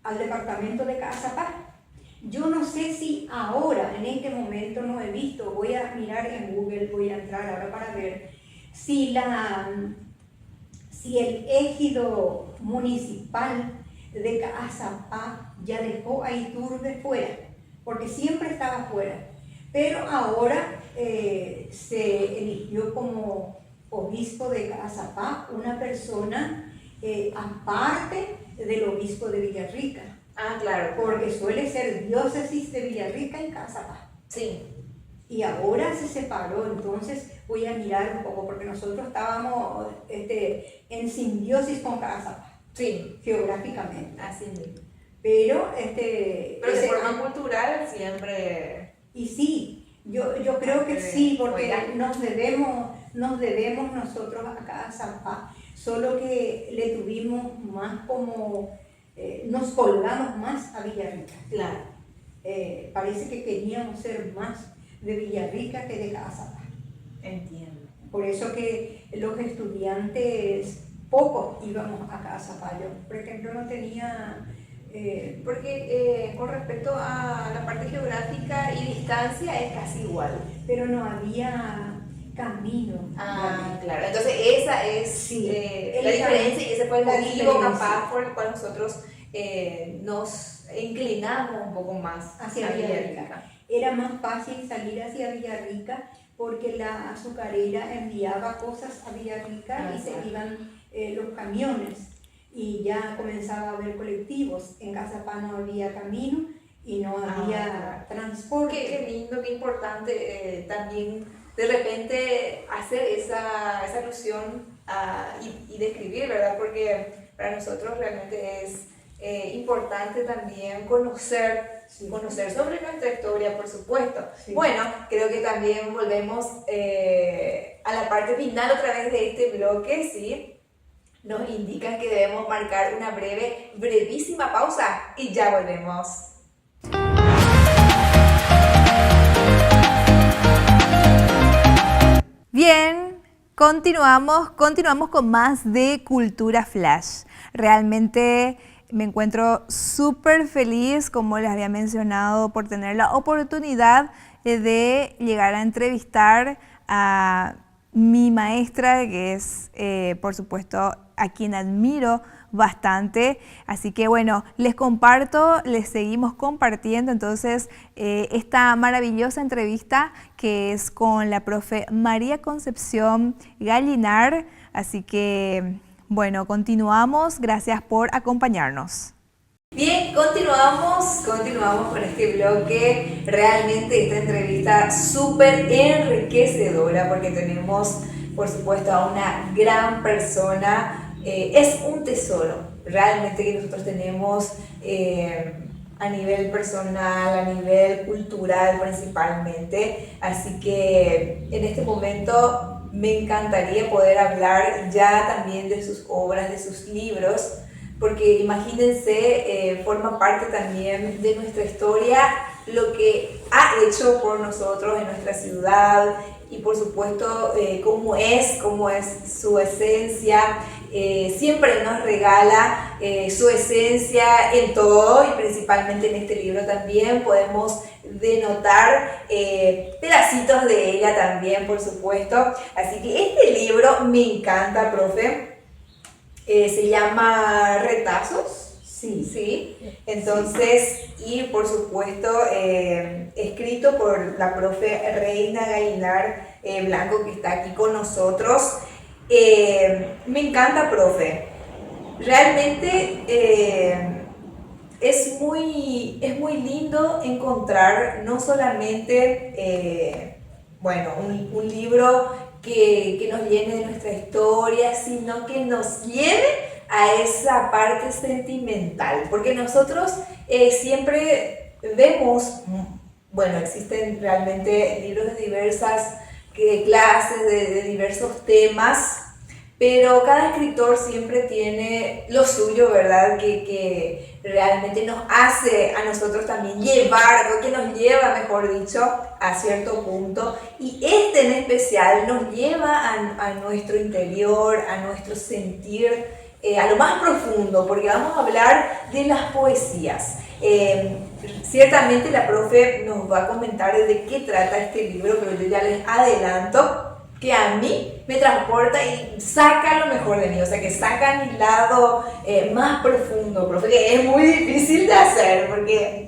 al departamento de Caazapá. Yo no sé si ahora, en este momento, no he visto, voy a mirar en Google, voy a entrar ahora para ver si el ejido municipal de Caazapá ya dejó a Iturbe fuera, porque siempre estaba fuera. Pero ahora se eligió como obispo de Caazapá una persona aparte del obispo de Villarrica. Claro. Porque suele ser diócesis de Villarrica y Caazapá. Sí. Y ahora se separó, entonces voy a mirar un poco, porque nosotros estábamos en simbiosis con Caazapá. Sí. Geográficamente. Así mismo. Pero de forma cultural siempre. Y sí, yo creo que sí, porque nos debemos nosotros a Caazapá, solo que le tuvimos más como, nos colgamos más a Villarrica. Claro. parece que queríamos ser más de Villarrica que de Cazapá. Entiendo. Por eso que los estudiantes, pocos íbamos a Cazapá. Yo, por ejemplo, no tenía... Porque con respecto a la parte geográfica y distancia es casi igual. Pero no había camino. Claro. Entonces esa es Sí, la diferencia y ese fue el la motivo diferencia. capaz por el cual nosotros nos inclinamos un poco más Hacia Villarrica. Era más fácil salir hacia Villarrica porque la azucarera enviaba cosas a Villarrica y se iban los camiones y ya comenzaba a haber colectivos. En Cazapá no había camino y no había transporte. Qué lindo, qué importante también de repente hacer esa alusión y describir, ¿verdad? Porque para nosotros realmente es importante también conocer sobre nuestra historia, por supuesto. Sí. Bueno, creo que también volvemos a la parte final otra vez de este bloque, ¿sí? Nos indican que debemos marcar una brevísima pausa y ya volvemos. Bien, continuamos con más de Cultura Flash. Realmente me encuentro súper feliz, como les había mencionado, por tener la oportunidad de llegar a entrevistar a mi maestra, que es, por supuesto, a quien admiro bastante. Así que bueno, les comparto, les seguimos compartiendo entonces esta maravillosa entrevista que es con la profe María Concepción Gallinar. Así que bueno, continuamos. Gracias por acompañarnos. Bien, continuamos con este bloque. Realmente esta entrevista súper enriquecedora porque tenemos, por supuesto, a una gran persona. Es un tesoro realmente que nosotros tenemos a nivel personal, a nivel cultural principalmente. Así que en este momento me encantaría poder hablar ya también de sus obras, de sus libros, porque imagínense, forma parte también de nuestra historia lo que ha hecho por nosotros en nuestra ciudad y por supuesto cómo es su esencia. Siempre nos regala su esencia en todo y principalmente en este libro también podemos denotar pedacitos de ella también, por supuesto. Así que este libro me encanta, profe. Se llama Retazos. Sí. Entonces, y por supuesto, escrito por la profe Reina Gallinar Blanco, que está aquí con nosotros. Me encanta, profe. Realmente es muy lindo encontrar no solamente un libro que nos llene de nuestra historia, sino que nos lleve a esa parte sentimental, porque nosotros siempre vemos, existen realmente libros de diversas clases, de diversos temas, pero cada escritor siempre tiene lo suyo, ¿verdad? Que realmente nos hace a nosotros también llevar, que nos lleva, mejor dicho, a cierto punto. Y este en especial nos lleva a nuestro interior, a nuestro sentir, a lo más profundo, porque vamos a hablar de las poesías. Ciertamente la profe nos va a comentar de qué trata este libro, pero yo ya les adelanto que a mí me transporta y saca lo mejor de mí, o sea que saca mi lado más profundo, profe, que es muy difícil de hacer porque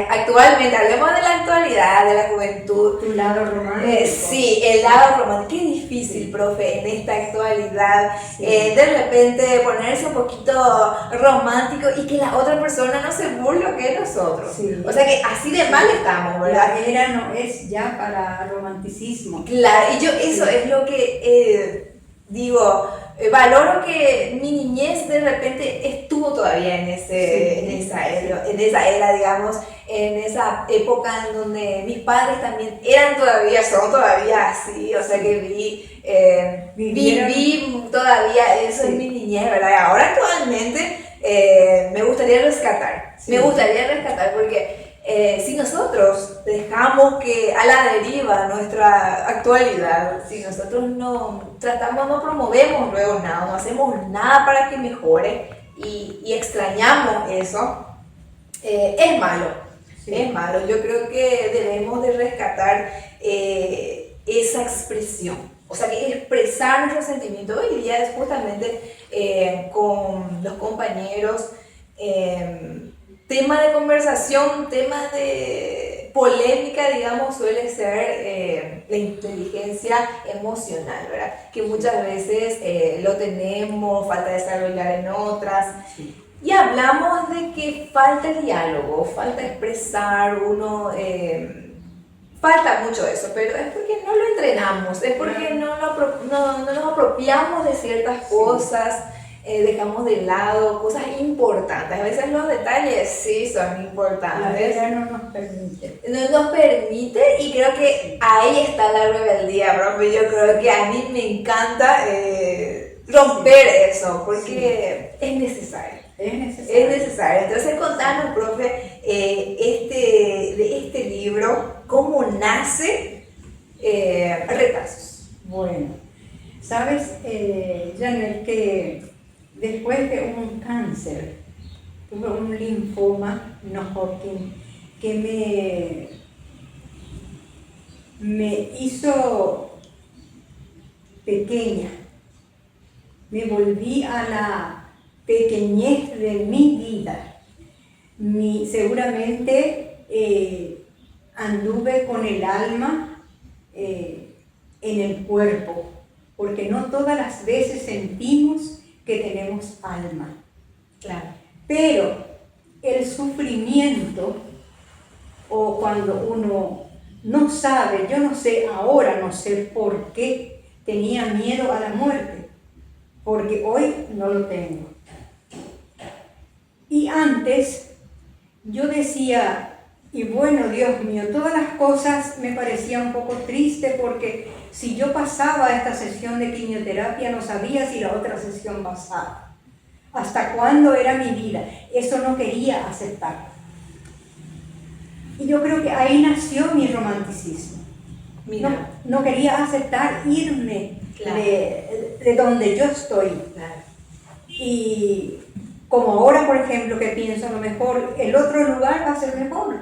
actualmente, hablemos de la actualidad, de la juventud. Tu lado romántico. Sí, el lado romántico, qué difícil, profe, en esta actualidad, de repente ponerse un poquito romántico y que la otra persona no se burle que nosotros. Sí. O sea que así de mal estamos, ¿verdad? La era no es ya para romanticismo. Claro, y yo eso es lo que digo, valoro que mi niñez de repente estuvo todavía en esa era, digamos, en esa época en donde mis padres también son todavía así, o sea que viví todavía eso en mi niñez, ¿verdad? Ahora actualmente me gustaría rescatar porque Si nosotros dejamos que a la deriva nuestra actualidad, si nosotros no tratamos, no promovemos luego nada, no hacemos nada para que mejore y extrañamos eso, es malo, Sí. es malo. Yo creo que debemos de rescatar esa expresión, o sea, que expresar nuestros sentimientos. Hoy día es justamente con los compañeros, tema de conversación, tema de polémica, digamos, suele ser la inteligencia emocional, ¿verdad? Que muchas veces lo tenemos, falta desarrollar en otras. Sí. Y hablamos de que falta el diálogo, falta expresar, falta mucho eso, pero es porque no lo entrenamos, es porque no nos apropiamos de ciertas cosas, dejamos de lado cosas importantes. A veces los detalles sí son La importantes. vida no nos permite. No nos permite, y creo que ahí está la rebeldía, profe. Yo creo que a mí me encanta romper eso, porque es necesario. Es necesario. Es necesario. Entonces, contanos, profe, de este libro, cómo nace Retazos. Bueno, sabes, Janet, que después de un cáncer, tuve un linfoma no Hodgkin que me hizo pequeña. Me volví a la pequeñez de mi vida. Seguramente anduve con el alma en el cuerpo, porque no todas las veces sentimos que tenemos alma. Claro. Pero el sufrimiento, o cuando uno no sabe, yo no sé, ahora no sé por qué tenía miedo a la muerte, porque hoy no lo tengo. Y antes yo decía, y bueno, Dios mío, todas las cosas me parecían un poco tristes, porque si yo pasaba esta sesión de quimioterapia no sabía si la otra sesión pasaba. ¿Hasta cuándo era mi vida? Eso no quería aceptar. Y yo creo que ahí nació mi romanticismo. Mira. No quería aceptar irme Claro. de donde yo estoy. Claro. Y como ahora, por ejemplo, que pienso a lo mejor el otro lugar va a ser mejor.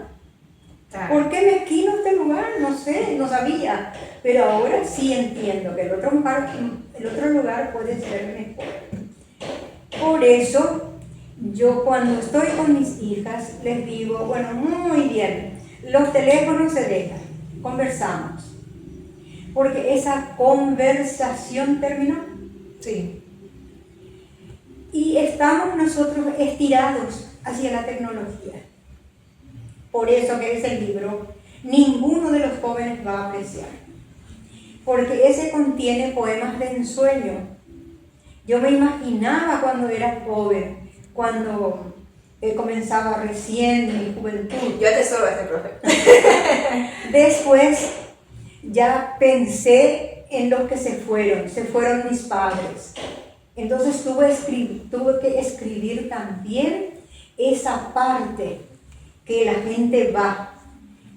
Claro. ¿Por qué me esquino este lugar? No sé, no sabía. Pero ahora sí entiendo que el otro lugar puede ser mejor. Por eso, yo cuando estoy con mis hijas les digo, bueno, muy bien, los teléfonos se dejan, conversamos. Porque esa conversación terminó. Sí. Y estamos nosotros estirados hacia la tecnología. Por eso que ese libro ninguno de los jóvenes va a apreciar. Porque ese contiene poemas de ensueño. Yo me imaginaba cuando era joven, cuando comenzaba recién mi juventud. Yo atesoro a este profe. Después ya pensé en los que se fueron mis padres. Entonces tuve que escribir también esa parte que la gente va,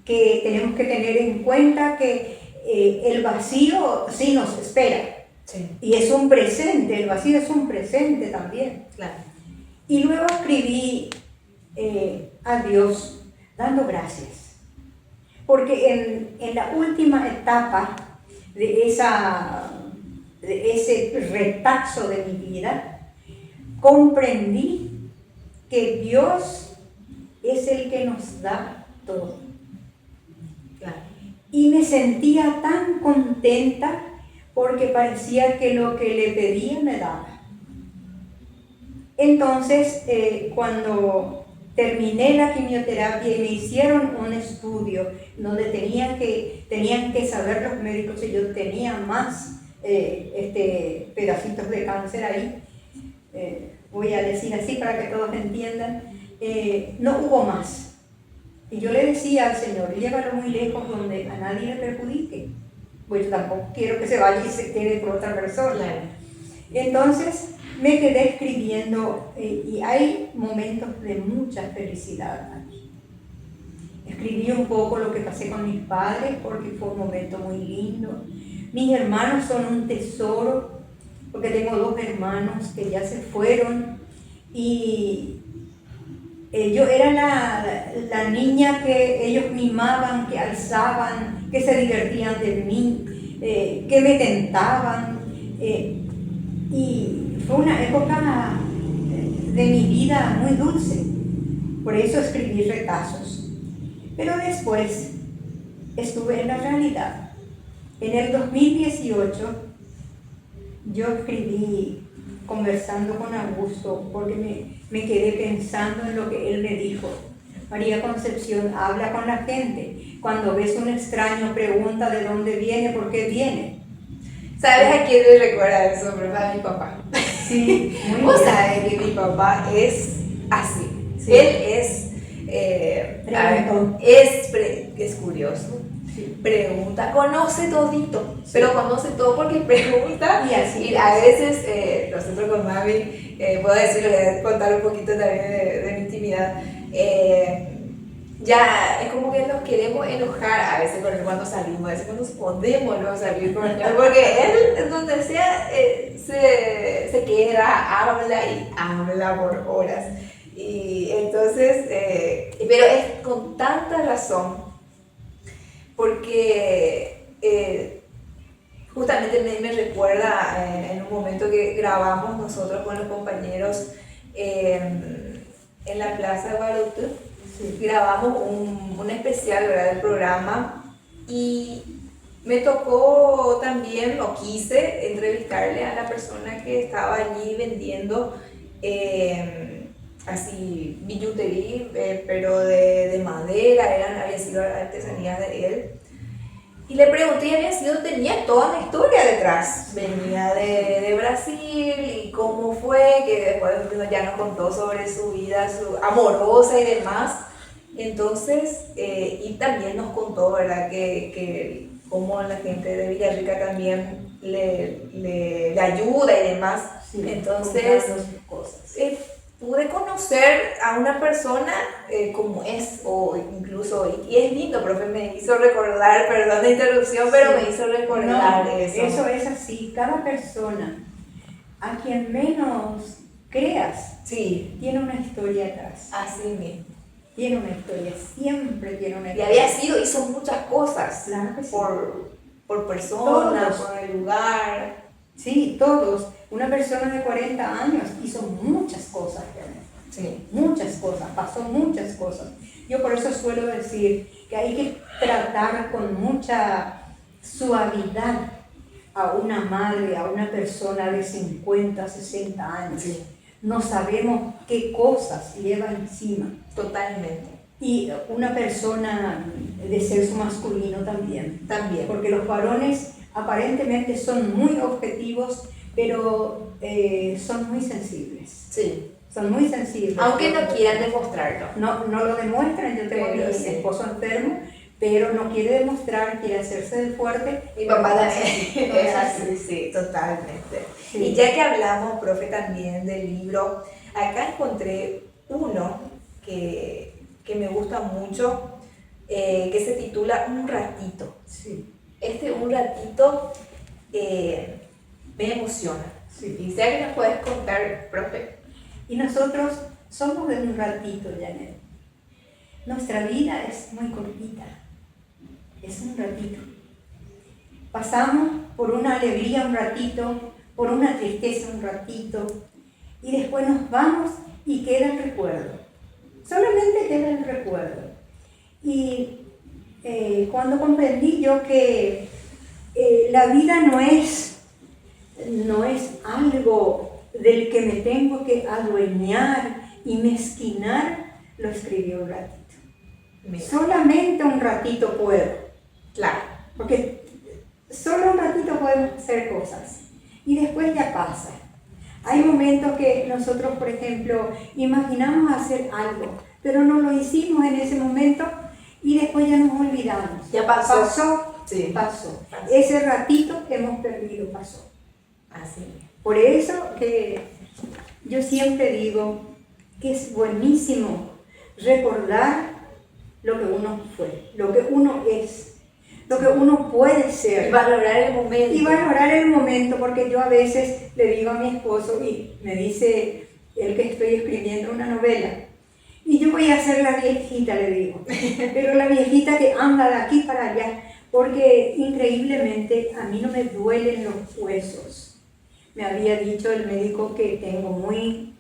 que tenemos que tener en cuenta que el vacío sí nos espera. Sí. Y es un presente, el vacío es un presente también. Claro. Y luego escribí a Dios dando gracias. Porque en la última etapa de ese retazo de mi vida, comprendí que Dios es el que nos da todo. Claro. Y me sentía tan contenta porque parecía que lo que le pedía me daba. Entonces, cuando terminé la quimioterapia y me hicieron un estudio donde tenían que saber los médicos si yo tenía más pedacitos de cáncer ahí, voy a decir así para que todos entiendan, no hubo más. Y yo le decía al Señor, llévalo muy lejos donde a nadie le perjudique, pues tampoco quiero que se vaya y se quede por otra persona. Claro. Entonces me quedé escribiendo y hay momentos de mucha felicidad aquí. escribí un poco lo que pasé con mis padres porque fue un momento muy lindo. Mis hermanos son un tesoro porque tengo 2 hermanos que ya se fueron y yo era la niña que ellos mimaban, que alzaban, que se divertían de mí, que me tentaban. Y fue una época de mi vida muy dulce. Por eso escribí retazos. Pero después estuve en la realidad. En el 2018 yo escribí conversando con Augusto porque me quedé pensando en lo que él me dijo. María Concepción, habla con la gente. Cuando ves un extraño, pregunta de dónde viene, por qué viene. ¿Sabes a quién me recuerda eso, profe? A mi papá. Sí, muy Vos bien. sabés que mi papá es así. Sí. Él es, Preguntón. es curioso. Sí. Pregunta, conoce todito, Sí. pero conoce todo porque pregunta. Y así Y es. a veces, nosotros con Mami, puedo decirlo, voy a contar un poquito también de mi intimidad. Ya es como que nos queremos enojar a veces con él cuando salimos, a veces cuando podemos no salir con él, porque él, donde sea, se queda, habla y habla por horas. Y entonces, pero es con tanta razón, porque justamente me recuerda en un momento que grabamos nosotros con los compañeros en la Plaza de Guadalupe. Sí. Grabamos un especial, ¿verdad?, del programa y me tocó también, o quise entrevistarle a la persona que estaba allí vendiendo así billutería, pero de madera, había sido artesanía de él. Y le pregunté, tenía toda una historia detrás. Venía de Brasil y cómo fue, que después ya nos contó sobre su vida su amorosa y demás. Entonces, y también nos contó, ¿verdad?, que cómo la gente de Villarrica también le ayuda y demás. Sí, entonces, comprando sus cosas. pude conocer a una persona como es, o incluso, y es lindo, profe, me hizo recordar, perdón la interrupción, pero Sí. me hizo recordar No, eso. eso es así. Cada persona, a quien menos creas, Sí, tiene una historia atrás. así mismo. Tiene una historia, siempre tiene una Y historia. hizo muchas cosas Claro que sí. por persona, Todos. por el lugar. Sí, todos. Una persona de 40 años hizo muchas cosas, realmente. Sí. Muchas cosas, pasó muchas cosas. Yo por eso suelo decir que hay que tratar con mucha suavidad a una madre, a una persona de 50, 60 años. Sí. No sabemos qué cosas lleva encima. Totalmente. Y una persona de sexo masculino también. También. Porque los varones aparentemente son muy objetivos, pero son muy sensibles. Sí. Son muy sensibles. Aunque no quieran demostrarlo. No lo demuestran. Yo tengo a mi Pero sí. esposo enfermo, pero no quiere demostrar, quiere hacerse del fuerte. Mi papá No también no es así, sí, totalmente. Sí. Y ya que hablamos, profe, también del libro, acá encontré uno que me gusta mucho, que se titula Un ratito. Sí, Un ratito me emociona. sí. Y sea que nos puedes contar, profe. Y nosotros somos de un ratito, Janet. Nuestra vida es muy cortita. Es un ratito. Pasamos por una alegría un ratito, por una tristeza un ratito, y después nos vamos y queda el recuerdo. Solamente queda el recuerdo. Y cuando comprendí yo que la vida no es algo del que me tengo que adueñar y mezquinar, lo escribí un ratito. Mira. Solamente un ratito puedo, Claro. porque solo un ratito podemos hacer cosas y después ya pasa. Hay momentos que nosotros, por ejemplo, imaginamos hacer algo, pero no lo hicimos en ese momento y después ya nos olvidamos. Ya pasó. Pasó, Sí. pasó. Pasó. Ese ratito que hemos perdido pasó. Así. Por eso que yo siempre digo que es buenísimo recordar lo que uno fue, lo que uno es, lo que uno puede ser. Y valorar el momento. Y valorar el momento, porque yo a veces le digo a mi esposo, y me dice él que estoy escribiendo una novela, y yo voy a ser la viejita, le digo, pero la viejita que anda de aquí para allá, porque increíblemente a mí no me duelen los huesos. Me había dicho el médico que tengo muy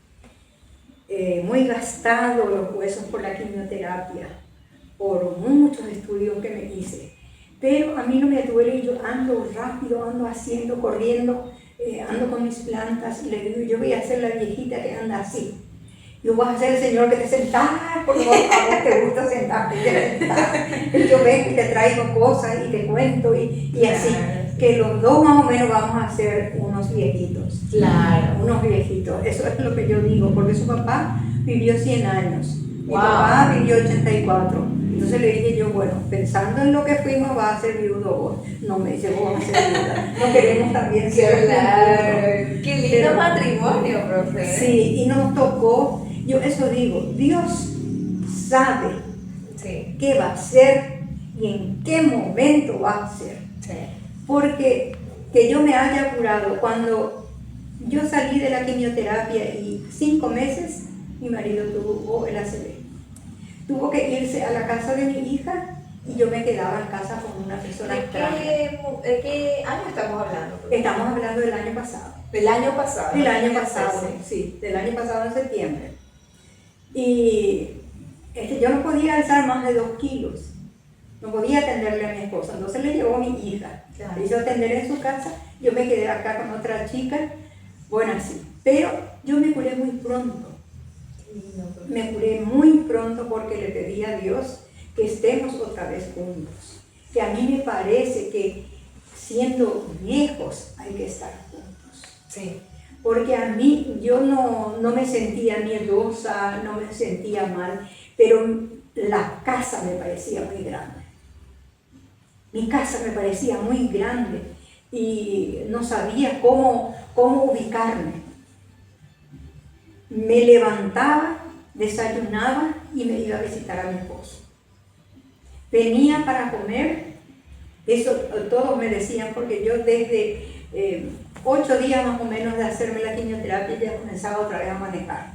gastados los huesos por la quimioterapia, por muchos estudios que me hice. Pero a mí no me duele, yo ando rápido, ando haciendo, corriendo, ando con mis plantas, y le digo, yo voy a ser la viejita que anda así. Yo voy a ser el señor que te sentás, porque a vos te gusta sentarte y te sentás. Yo vengo y te traigo cosas y te cuento y así. Que los dos más o menos vamos a ser unos viejitos. Claro. Unos viejitos, eso es lo que yo digo, porque su papá vivió 100 años. Mi Wow. papá vivió 84. Entonces le dije yo, bueno, pensando en lo que fuimos, vas a ser viudo vos. No, me dice, vos vas a ser viuda. No queremos también ser Claro. Qué lindo Pero- matrimonio, profe. Sí, y nos tocó, yo eso digo, Dios sabe Sí. qué va a hacer y en qué momento va a hacer. Sí. Porque que yo me haya curado, cuando yo salí de la quimioterapia y 5 meses, mi marido tuvo el ACV. Tuvo que irse a la casa de mi hija y yo me quedaba en casa con una persona extraña. ¿De qué año estamos hablando, profe? Estamos hablando del año pasado. Del año pasado. Del año ¿No? pasado, Sí. sí, del año pasado en septiembre. Y yo no podía alzar más de 2 kilos. No podía atenderle a mi esposa. Entonces le llevó mi hija. Claro. Le hizo atender en su casa. Yo me quedé acá con otra chica. Bueno, así. Pero yo me curé muy pronto. Qué lindo, profe. Me curé muy pronto porque le pedí a Dios que estemos otra vez juntos. Que a mí me parece que siendo viejos hay que estar juntos. Sí. Porque a mí yo no me sentía miedosa, no me sentía mal, pero la casa me parecía muy grande. Mi casa me parecía muy grande y no sabía cómo ubicarme. Me levantaba, desayunaba y me iba a visitar a mi esposo. Venía para comer, eso todos me decían, porque yo desde 8 días más o menos de hacerme la quimioterapia ya comenzaba otra vez a manejar.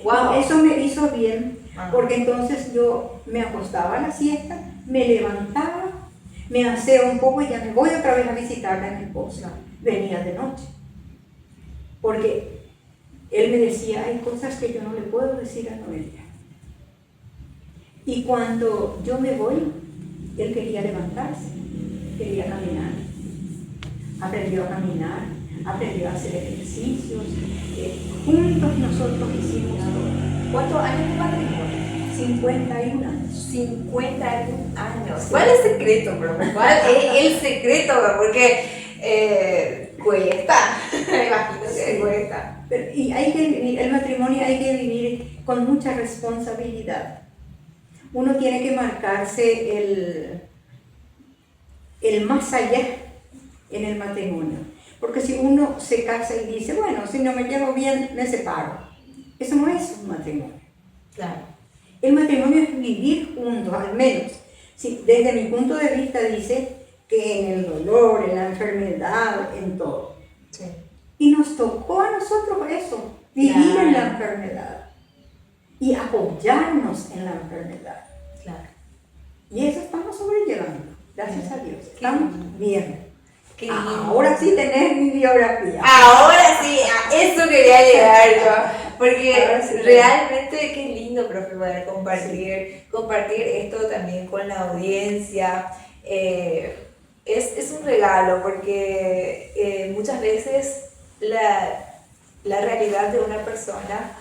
Wow. Eso me hizo bien, Ah. porque entonces yo me acostaba a la siesta, me levantaba, me aseo un poco y ya me voy otra vez a visitarle a mi esposo. Venía de noche, porque él me decía, hay cosas que yo no le puedo decir a Noelia. Y cuando yo me voy, él quería levantarse, quería caminar. Aprendió a caminar, aprendió a hacer ejercicios. Juntos nosotros hicimos todo. ¿Cuántos años de matrimonio? 51 años. 51 años. Sí. ¿Cuál es el secreto, profe? ¿Cuál es el secreto? Porque cuesta, me imagino que cuesta. Y hay que vivir, el matrimonio hay que vivir con mucha responsabilidad. Uno tiene que marcarse el más allá en el matrimonio. Porque si uno se casa y dice, bueno, si no me llevo bien, me separo. Eso no es un matrimonio. Claro. El matrimonio es vivir juntos, al menos. Sí, desde mi punto de vista dice que en el dolor, en la enfermedad, en todo. Sí. Y nos tocó a nosotros eso, vivir Claro. en la enfermedad y apoyarnos en la enfermedad. Claro. Y eso estamos sobrellevando, gracias a Dios. Estamos bien. Qué lindo. Ahora sí tenés mi biografía. Ahora sí, a eso quería llegar yo, porque Ahora sí. realmente qué lindo, profe, poder compartir esto también con la audiencia. Es un regalo porque muchas veces la realidad de una persona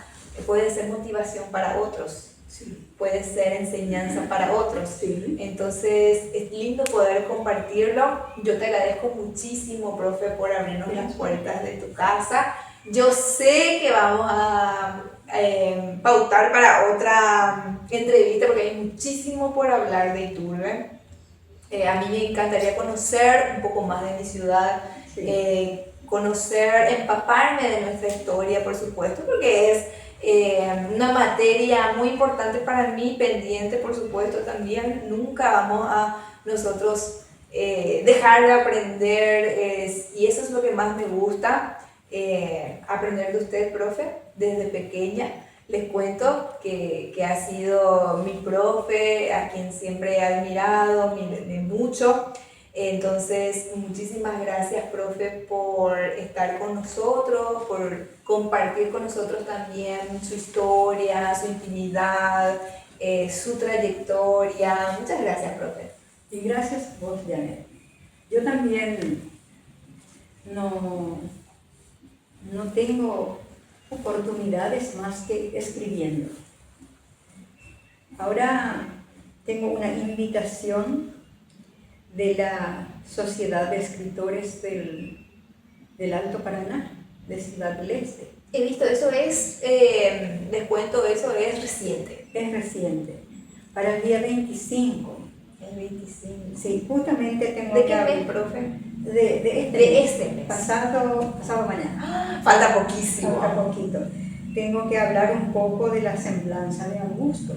puede ser motivación para otros. Sí. Puede ser enseñanza para otros. Sí. Entonces es lindo poder compartirlo. Yo te agradezco muchísimo, profe, por abrirnos las puertas de tu casa. Yo sé que vamos a pautar para otra entrevista porque hay muchísimo por hablar de Iturbe. A mí me encantaría conocer un poco más de mi ciudad, Sí. conocer, empaparme de nuestra historia, por supuesto, porque Una materia muy importante para mí, pendiente por supuesto también. Nunca vamos a nosotros dejar de aprender, y eso es lo que más me gusta, aprender de usted, profe, desde pequeña. Les cuento que ha sido mi profe, a quien siempre he admirado mucho. Entonces, muchísimas gracias, profe, por estar con nosotros, por compartir con nosotros también su historia, su intimidad, su trayectoria. Muchas gracias, profe. Y gracias a vos, Janet. Yo también no tengo oportunidades más que escribiendo. Ahora tengo una invitación de la Sociedad de Escritores del Alto Paraná, de Ciudad del Este. He visto, eso es, les cuento, eso es reciente. Es reciente, para el día 25. El 25. Sí, justamente tengo ¿De que qué mes, hablar- profe? De este mes. Pasado mañana. Falta poquísimo. Falta poquito. Tengo que hablar un poco de la semblanza de Augusto.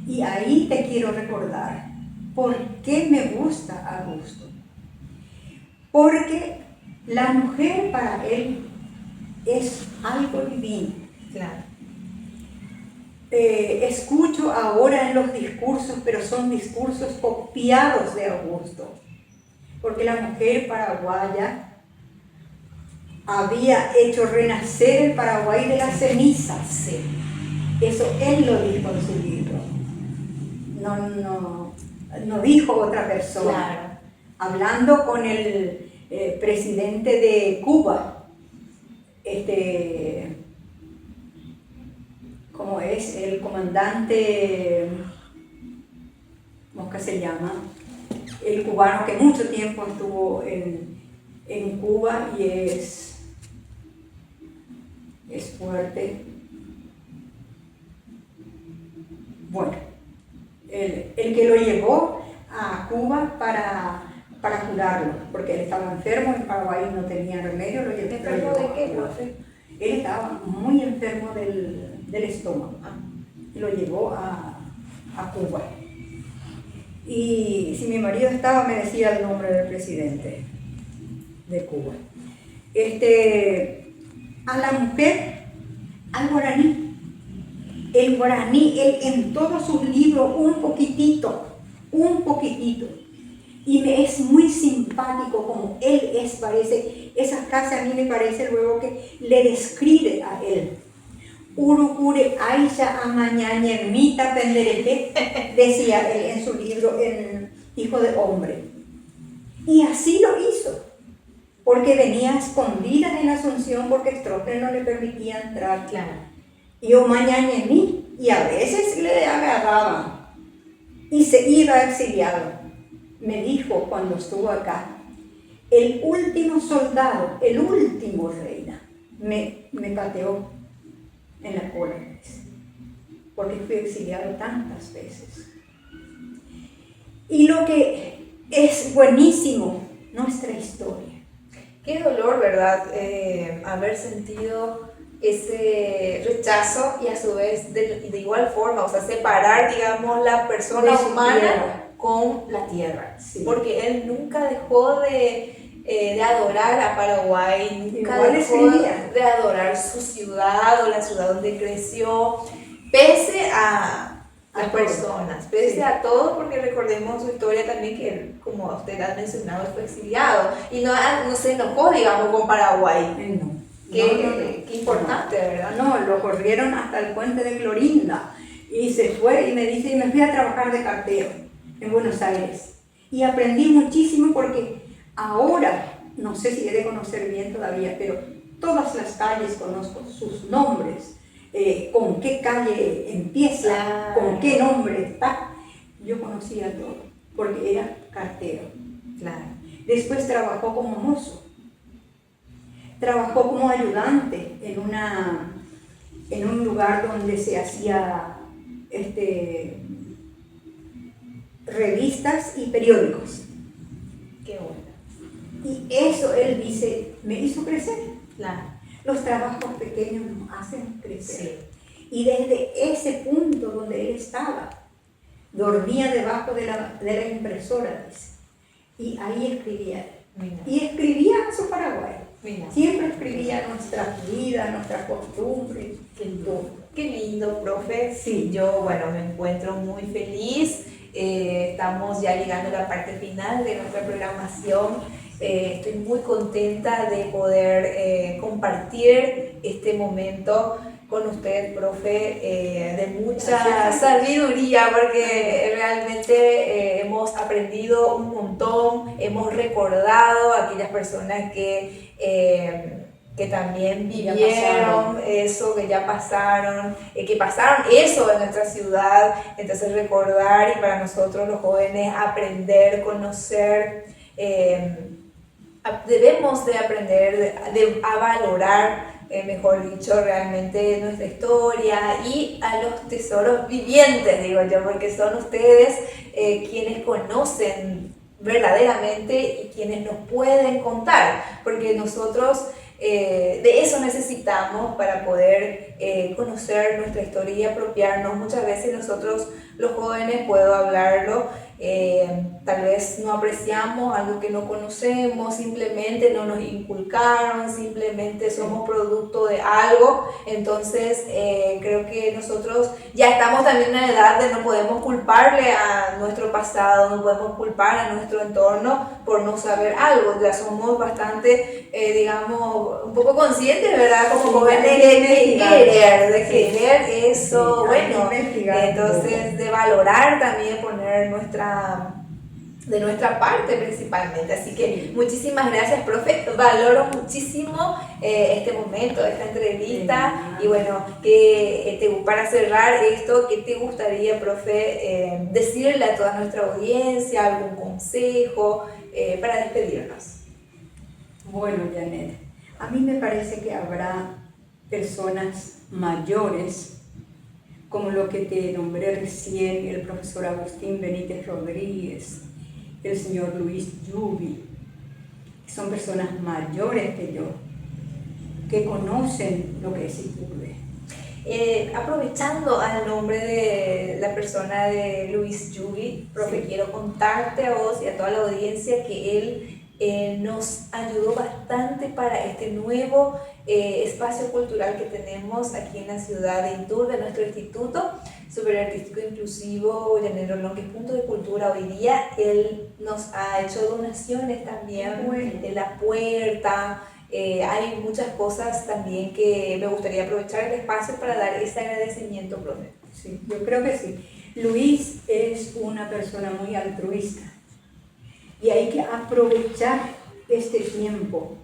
Y ahí te quiero recordar por qué me gusta Augusto. Porque la mujer para él es algo divino. Claro. Escucho ahora en los discursos, pero son discursos copiados de Augusto. Porque la mujer paraguaya había hecho renacer el Paraguay de las cenizas. Sí. Eso él lo dijo en su libro. No dijo otra persona. Claro. Hablando con el presidente de Cuba, ¿cómo es? El comandante, ¿cómo que se llama? El cubano que mucho tiempo estuvo en Cuba y es fuerte. Bueno, el que lo llevó a Cuba para curarlo, porque él estaba enfermo, en Paraguay no tenía remedio, lo llevó. ¿Enfermo de qué, profe? Él estaba muy enfermo del estómago, y lo llevó a Cuba. Y si mi marido estaba, me decía el nombre del presidente de Cuba. A la mujer, al guaraní. El guaraní, él en todos sus libros, un poquitito. Y me es muy simpático como él es, parece, esa frase a mí me parece luego que le describe a él. Urucure Aisha Amañañemita Penderete, decía él en su libro, en Hijo de Hombre. Y así lo hizo, porque venía a escondidas en Asunción porque Stroessner no le permitía entrar. Claro. Y Omañañemí, y a veces le agarraban y se iba exiliado. Me dijo cuando estuvo acá, el último soldado, el último reina, me pateó en la cola, porque fui exiliado tantas veces. Y lo que es buenísimo, nuestra historia. Qué dolor, ¿verdad? Haber sentido ese rechazo y a su vez de igual forma, o sea, separar, digamos, la persona humana con la tierra. Sí. Porque él nunca dejó de adorar a Paraguay, nunca dejó de adorar su ciudad o la ciudad donde creció, pese a las personas, pese a todo, porque recordemos su historia también, que él, como usted ha mencionado, fue exiliado y no se enojó, digamos, con Paraguay. No. Qué importante, ¿verdad? No, lo corrieron hasta el puente de Clorinda y se fue y me dice, y me fui a trabajar de cartero en Buenos Aires. Y aprendí muchísimo porque ahora, no sé si he de conocer bien todavía, pero todas las calles conozco sus nombres, con qué calle empieza, con qué nombre está. Yo conocía todo porque era cartero. Claro. Después trabajó como mozo. Trabajó como ayudante en un lugar donde se hacía revistas y periódicos. Qué bueno. Y eso, él dice, me hizo crecer. Claro. Los trabajos pequeños nos hacen crecer. Sí. Y desde ese punto donde él estaba, dormía debajo de la impresora, dice, y ahí escribía. Mira. Y escribía a su Paraguay. Mira. Siempre escribía nuestras vidas, nuestras costumbres, todo. Qué lindo, profe. Sí. Yo, bueno, me encuentro muy feliz. Estamos ya llegando a la parte final de nuestra programación. Estoy muy contenta de poder compartir este momento con usted, profe, de mucha sabiduría, porque realmente hemos aprendido un montón, hemos recordado a aquellas personas que también vivieron eso, que ya pasaron, que pasaron eso en nuestra ciudad. Entonces recordar, y para nosotros los jóvenes aprender, conocer, debemos de aprender a valorar, mejor dicho, realmente nuestra historia y a los tesoros vivientes, digo yo, porque son ustedes quienes conocen verdaderamente y quienes nos pueden contar, porque nosotros de eso necesitamos para poder conocer nuestra historia y apropiarnos. Muchas veces nosotros los jóvenes, puedo hablarlo, tal vez no apreciamos algo que no conocemos, simplemente no nos inculcaron, simplemente somos producto de algo. Entonces creo que nosotros ya estamos también en la edad de no podemos culparle a nuestro pasado, no podemos culpar a nuestro entorno por no saber algo. Ya somos bastante, digamos, un poco conscientes, ¿verdad? Como jóvenes de querer eso, bueno, entonces de valorar también, poner de nuestra parte principalmente. Así que muchísimas gracias, profe. Valoro muchísimo este momento, esta entrevista. Y bueno, para cerrar esto, ¿qué te gustaría, profe, decirle a toda nuestra audiencia? ¿Algún consejo para despedirnos? Bueno, Janet, a mí me parece que habrá personas mayores, como lo que te nombré recién, el profesor Agustín Benítez Rodríguez, el señor Luis Yubi, que son personas mayores que yo, que conocen lo que es Iturbe. Aprovechando al nombre de la persona de Luis Yubi, profe, quiero contarte a vos y a toda la audiencia que él nos ayudó bastante para este nuevo espacio cultural que tenemos aquí en la ciudad de Iturbe, nuestro Instituto Superior Artístico Inclusivo Llaner Rolón, que es punto de cultura hoy día. Él nos ha hecho donaciones también en la puerta. Hay muchas cosas también que me gustaría aprovechar el espacio para dar ese agradecimiento, profe. Sí, yo creo que sí. Luis es una persona muy altruista. Y hay que aprovechar este tiempo,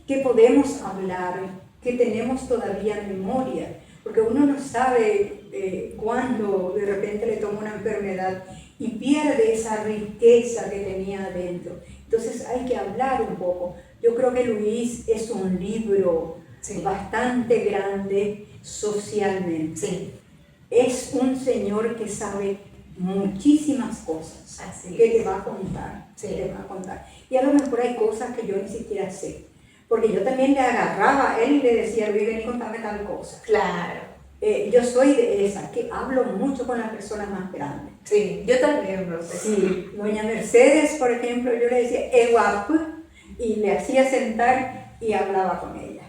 que podemos hablar, que tenemos todavía memoria, porque uno no sabe cuándo de repente le toma una enfermedad y pierde esa riqueza que tenía adentro. Entonces hay que hablar un poco. Yo creo que Luis es un libro bastante grande socialmente. Sí. Es un señor que sabe muchísimas cosas que te va a contar, te va a contar. Y a lo mejor hay cosas que yo ni siquiera sé, porque yo también le agarraba a él y le decía, Luis, ven y contame tal cosa. Claro. Yo soy de esa, que hablo mucho con las personas más grandes. Sí, yo también, profe. Sí, doña Mercedes, por ejemplo, yo le decía, guapo, y le hacía sentar y hablaba con ella,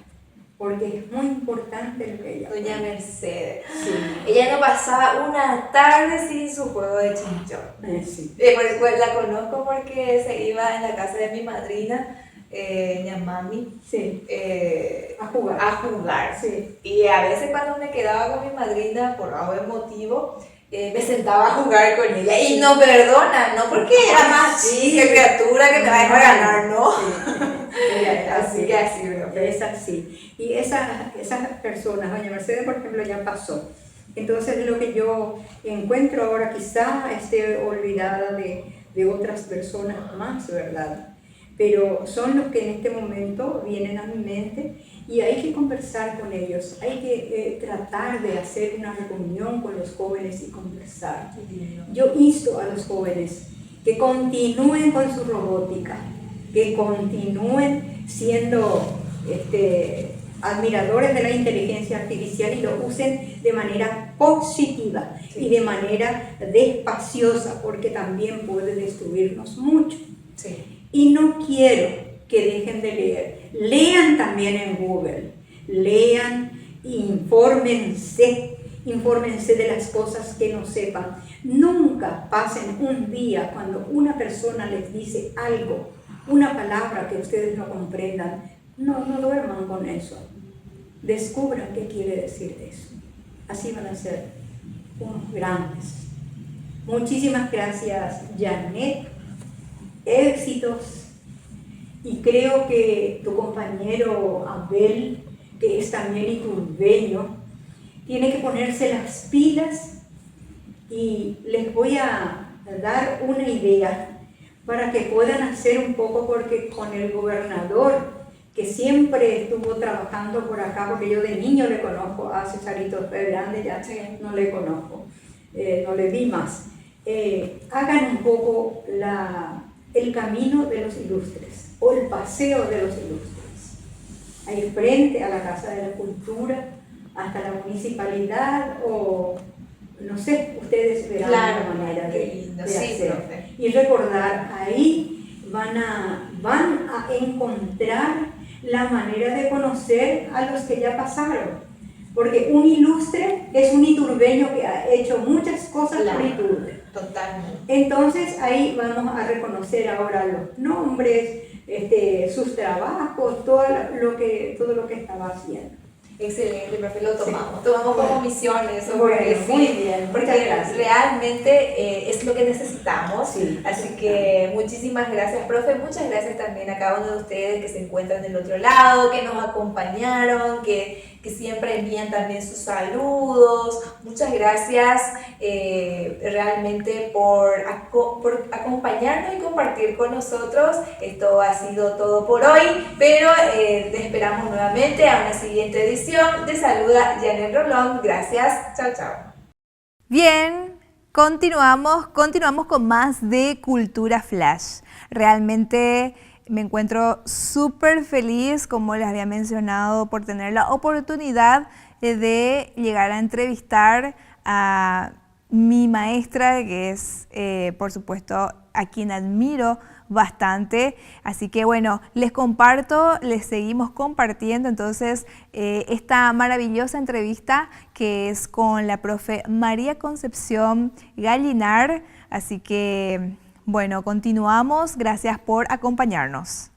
porque es muy importante lo que ella Doña Mercedes. Sí. Ella no pasaba una tarde sin su juego de chinchón. Sí. Pues la conozco porque se iba en la casa de mi madrina, Ñamami, Sí. a jugar. Sí. Y a veces cuando me quedaba con mi madrina por algún motivo, me sentaba a jugar con ella y no perdona, no porque era más chica, criatura que me va a dejar ganar, ¿no? Así que así, profe. Es así. Y esas personas, doña Mercedes, por ejemplo, ya pasó. Entonces lo que yo encuentro ahora quizá esté olvidada de otras personas más, ¿verdad? Pero son los que en este momento vienen a mi mente y hay que conversar con ellos, hay que tratar de hacer una reunión con los jóvenes y conversar. Yo insto a los jóvenes que continúen con su robótica, que continúen siendo admiradores de la inteligencia artificial y lo usen de manera positiva y de manera despaciosa, porque también puede destruirnos mucho. Sí. Y no quiero que dejen de leer. Lean también en Google, lean, infórmense de las cosas que no sepan. Nunca pasen un día cuando una persona les dice algo, una palabra que ustedes no comprendan. No duerman con eso. Descubran qué quiere decir eso. Así van a ser unos grandes. Muchísimas gracias, Janet. Éxitos. Y creo que tu compañero Abel, que es también iturbeño, tiene que ponerse las pilas, y les voy a dar una idea para que puedan hacer un poco, porque con el gobernador, que siempre estuvo trabajando por acá, porque yo de niño le conozco a Cesarito Grande, ya no le conozco, no le vi más. Hagan un poco el camino de los ilustres, o el paseo de los ilustres, ahí frente a la Casa de la Cultura, hasta la municipalidad, o no sé, ustedes verán la manera de hacer. Y recordar, ahí van a encontrar la manera de conocer a los que ya pasaron. Porque un ilustre es un iturbeño que ha hecho muchas cosas por Iturbe. Totalmente. Entonces ahí vamos a reconocer ahora los nombres, sus trabajos, todo lo que estaba haciendo. Excelente, profe, lo tomamos como misión eso, Bueno, porque muy bien, porque realmente es lo que necesitamos, Sí, así que muchísimas gracias, profe, muchas gracias también a cada uno de ustedes que se encuentran del otro lado, que nos acompañaron, que siempre envían también sus saludos. Muchas gracias realmente por acompañarnos y compartir con nosotros. Esto ha sido todo por hoy, pero te esperamos nuevamente a una siguiente edición. Te saluda Janet Rolón. Gracias. Chao, chao. Bien, continuamos con más de Cultura Flash. Realmente me encuentro súper feliz, como les había mencionado, por tener la oportunidad de llegar a entrevistar a mi maestra, que es, por supuesto, a quien admiro bastante. Así que bueno, les comparto, les seguimos compartiendo entonces esta maravillosa entrevista que es con la profe María Concepción Gallinar. Así que bueno, continuamos. Gracias por acompañarnos.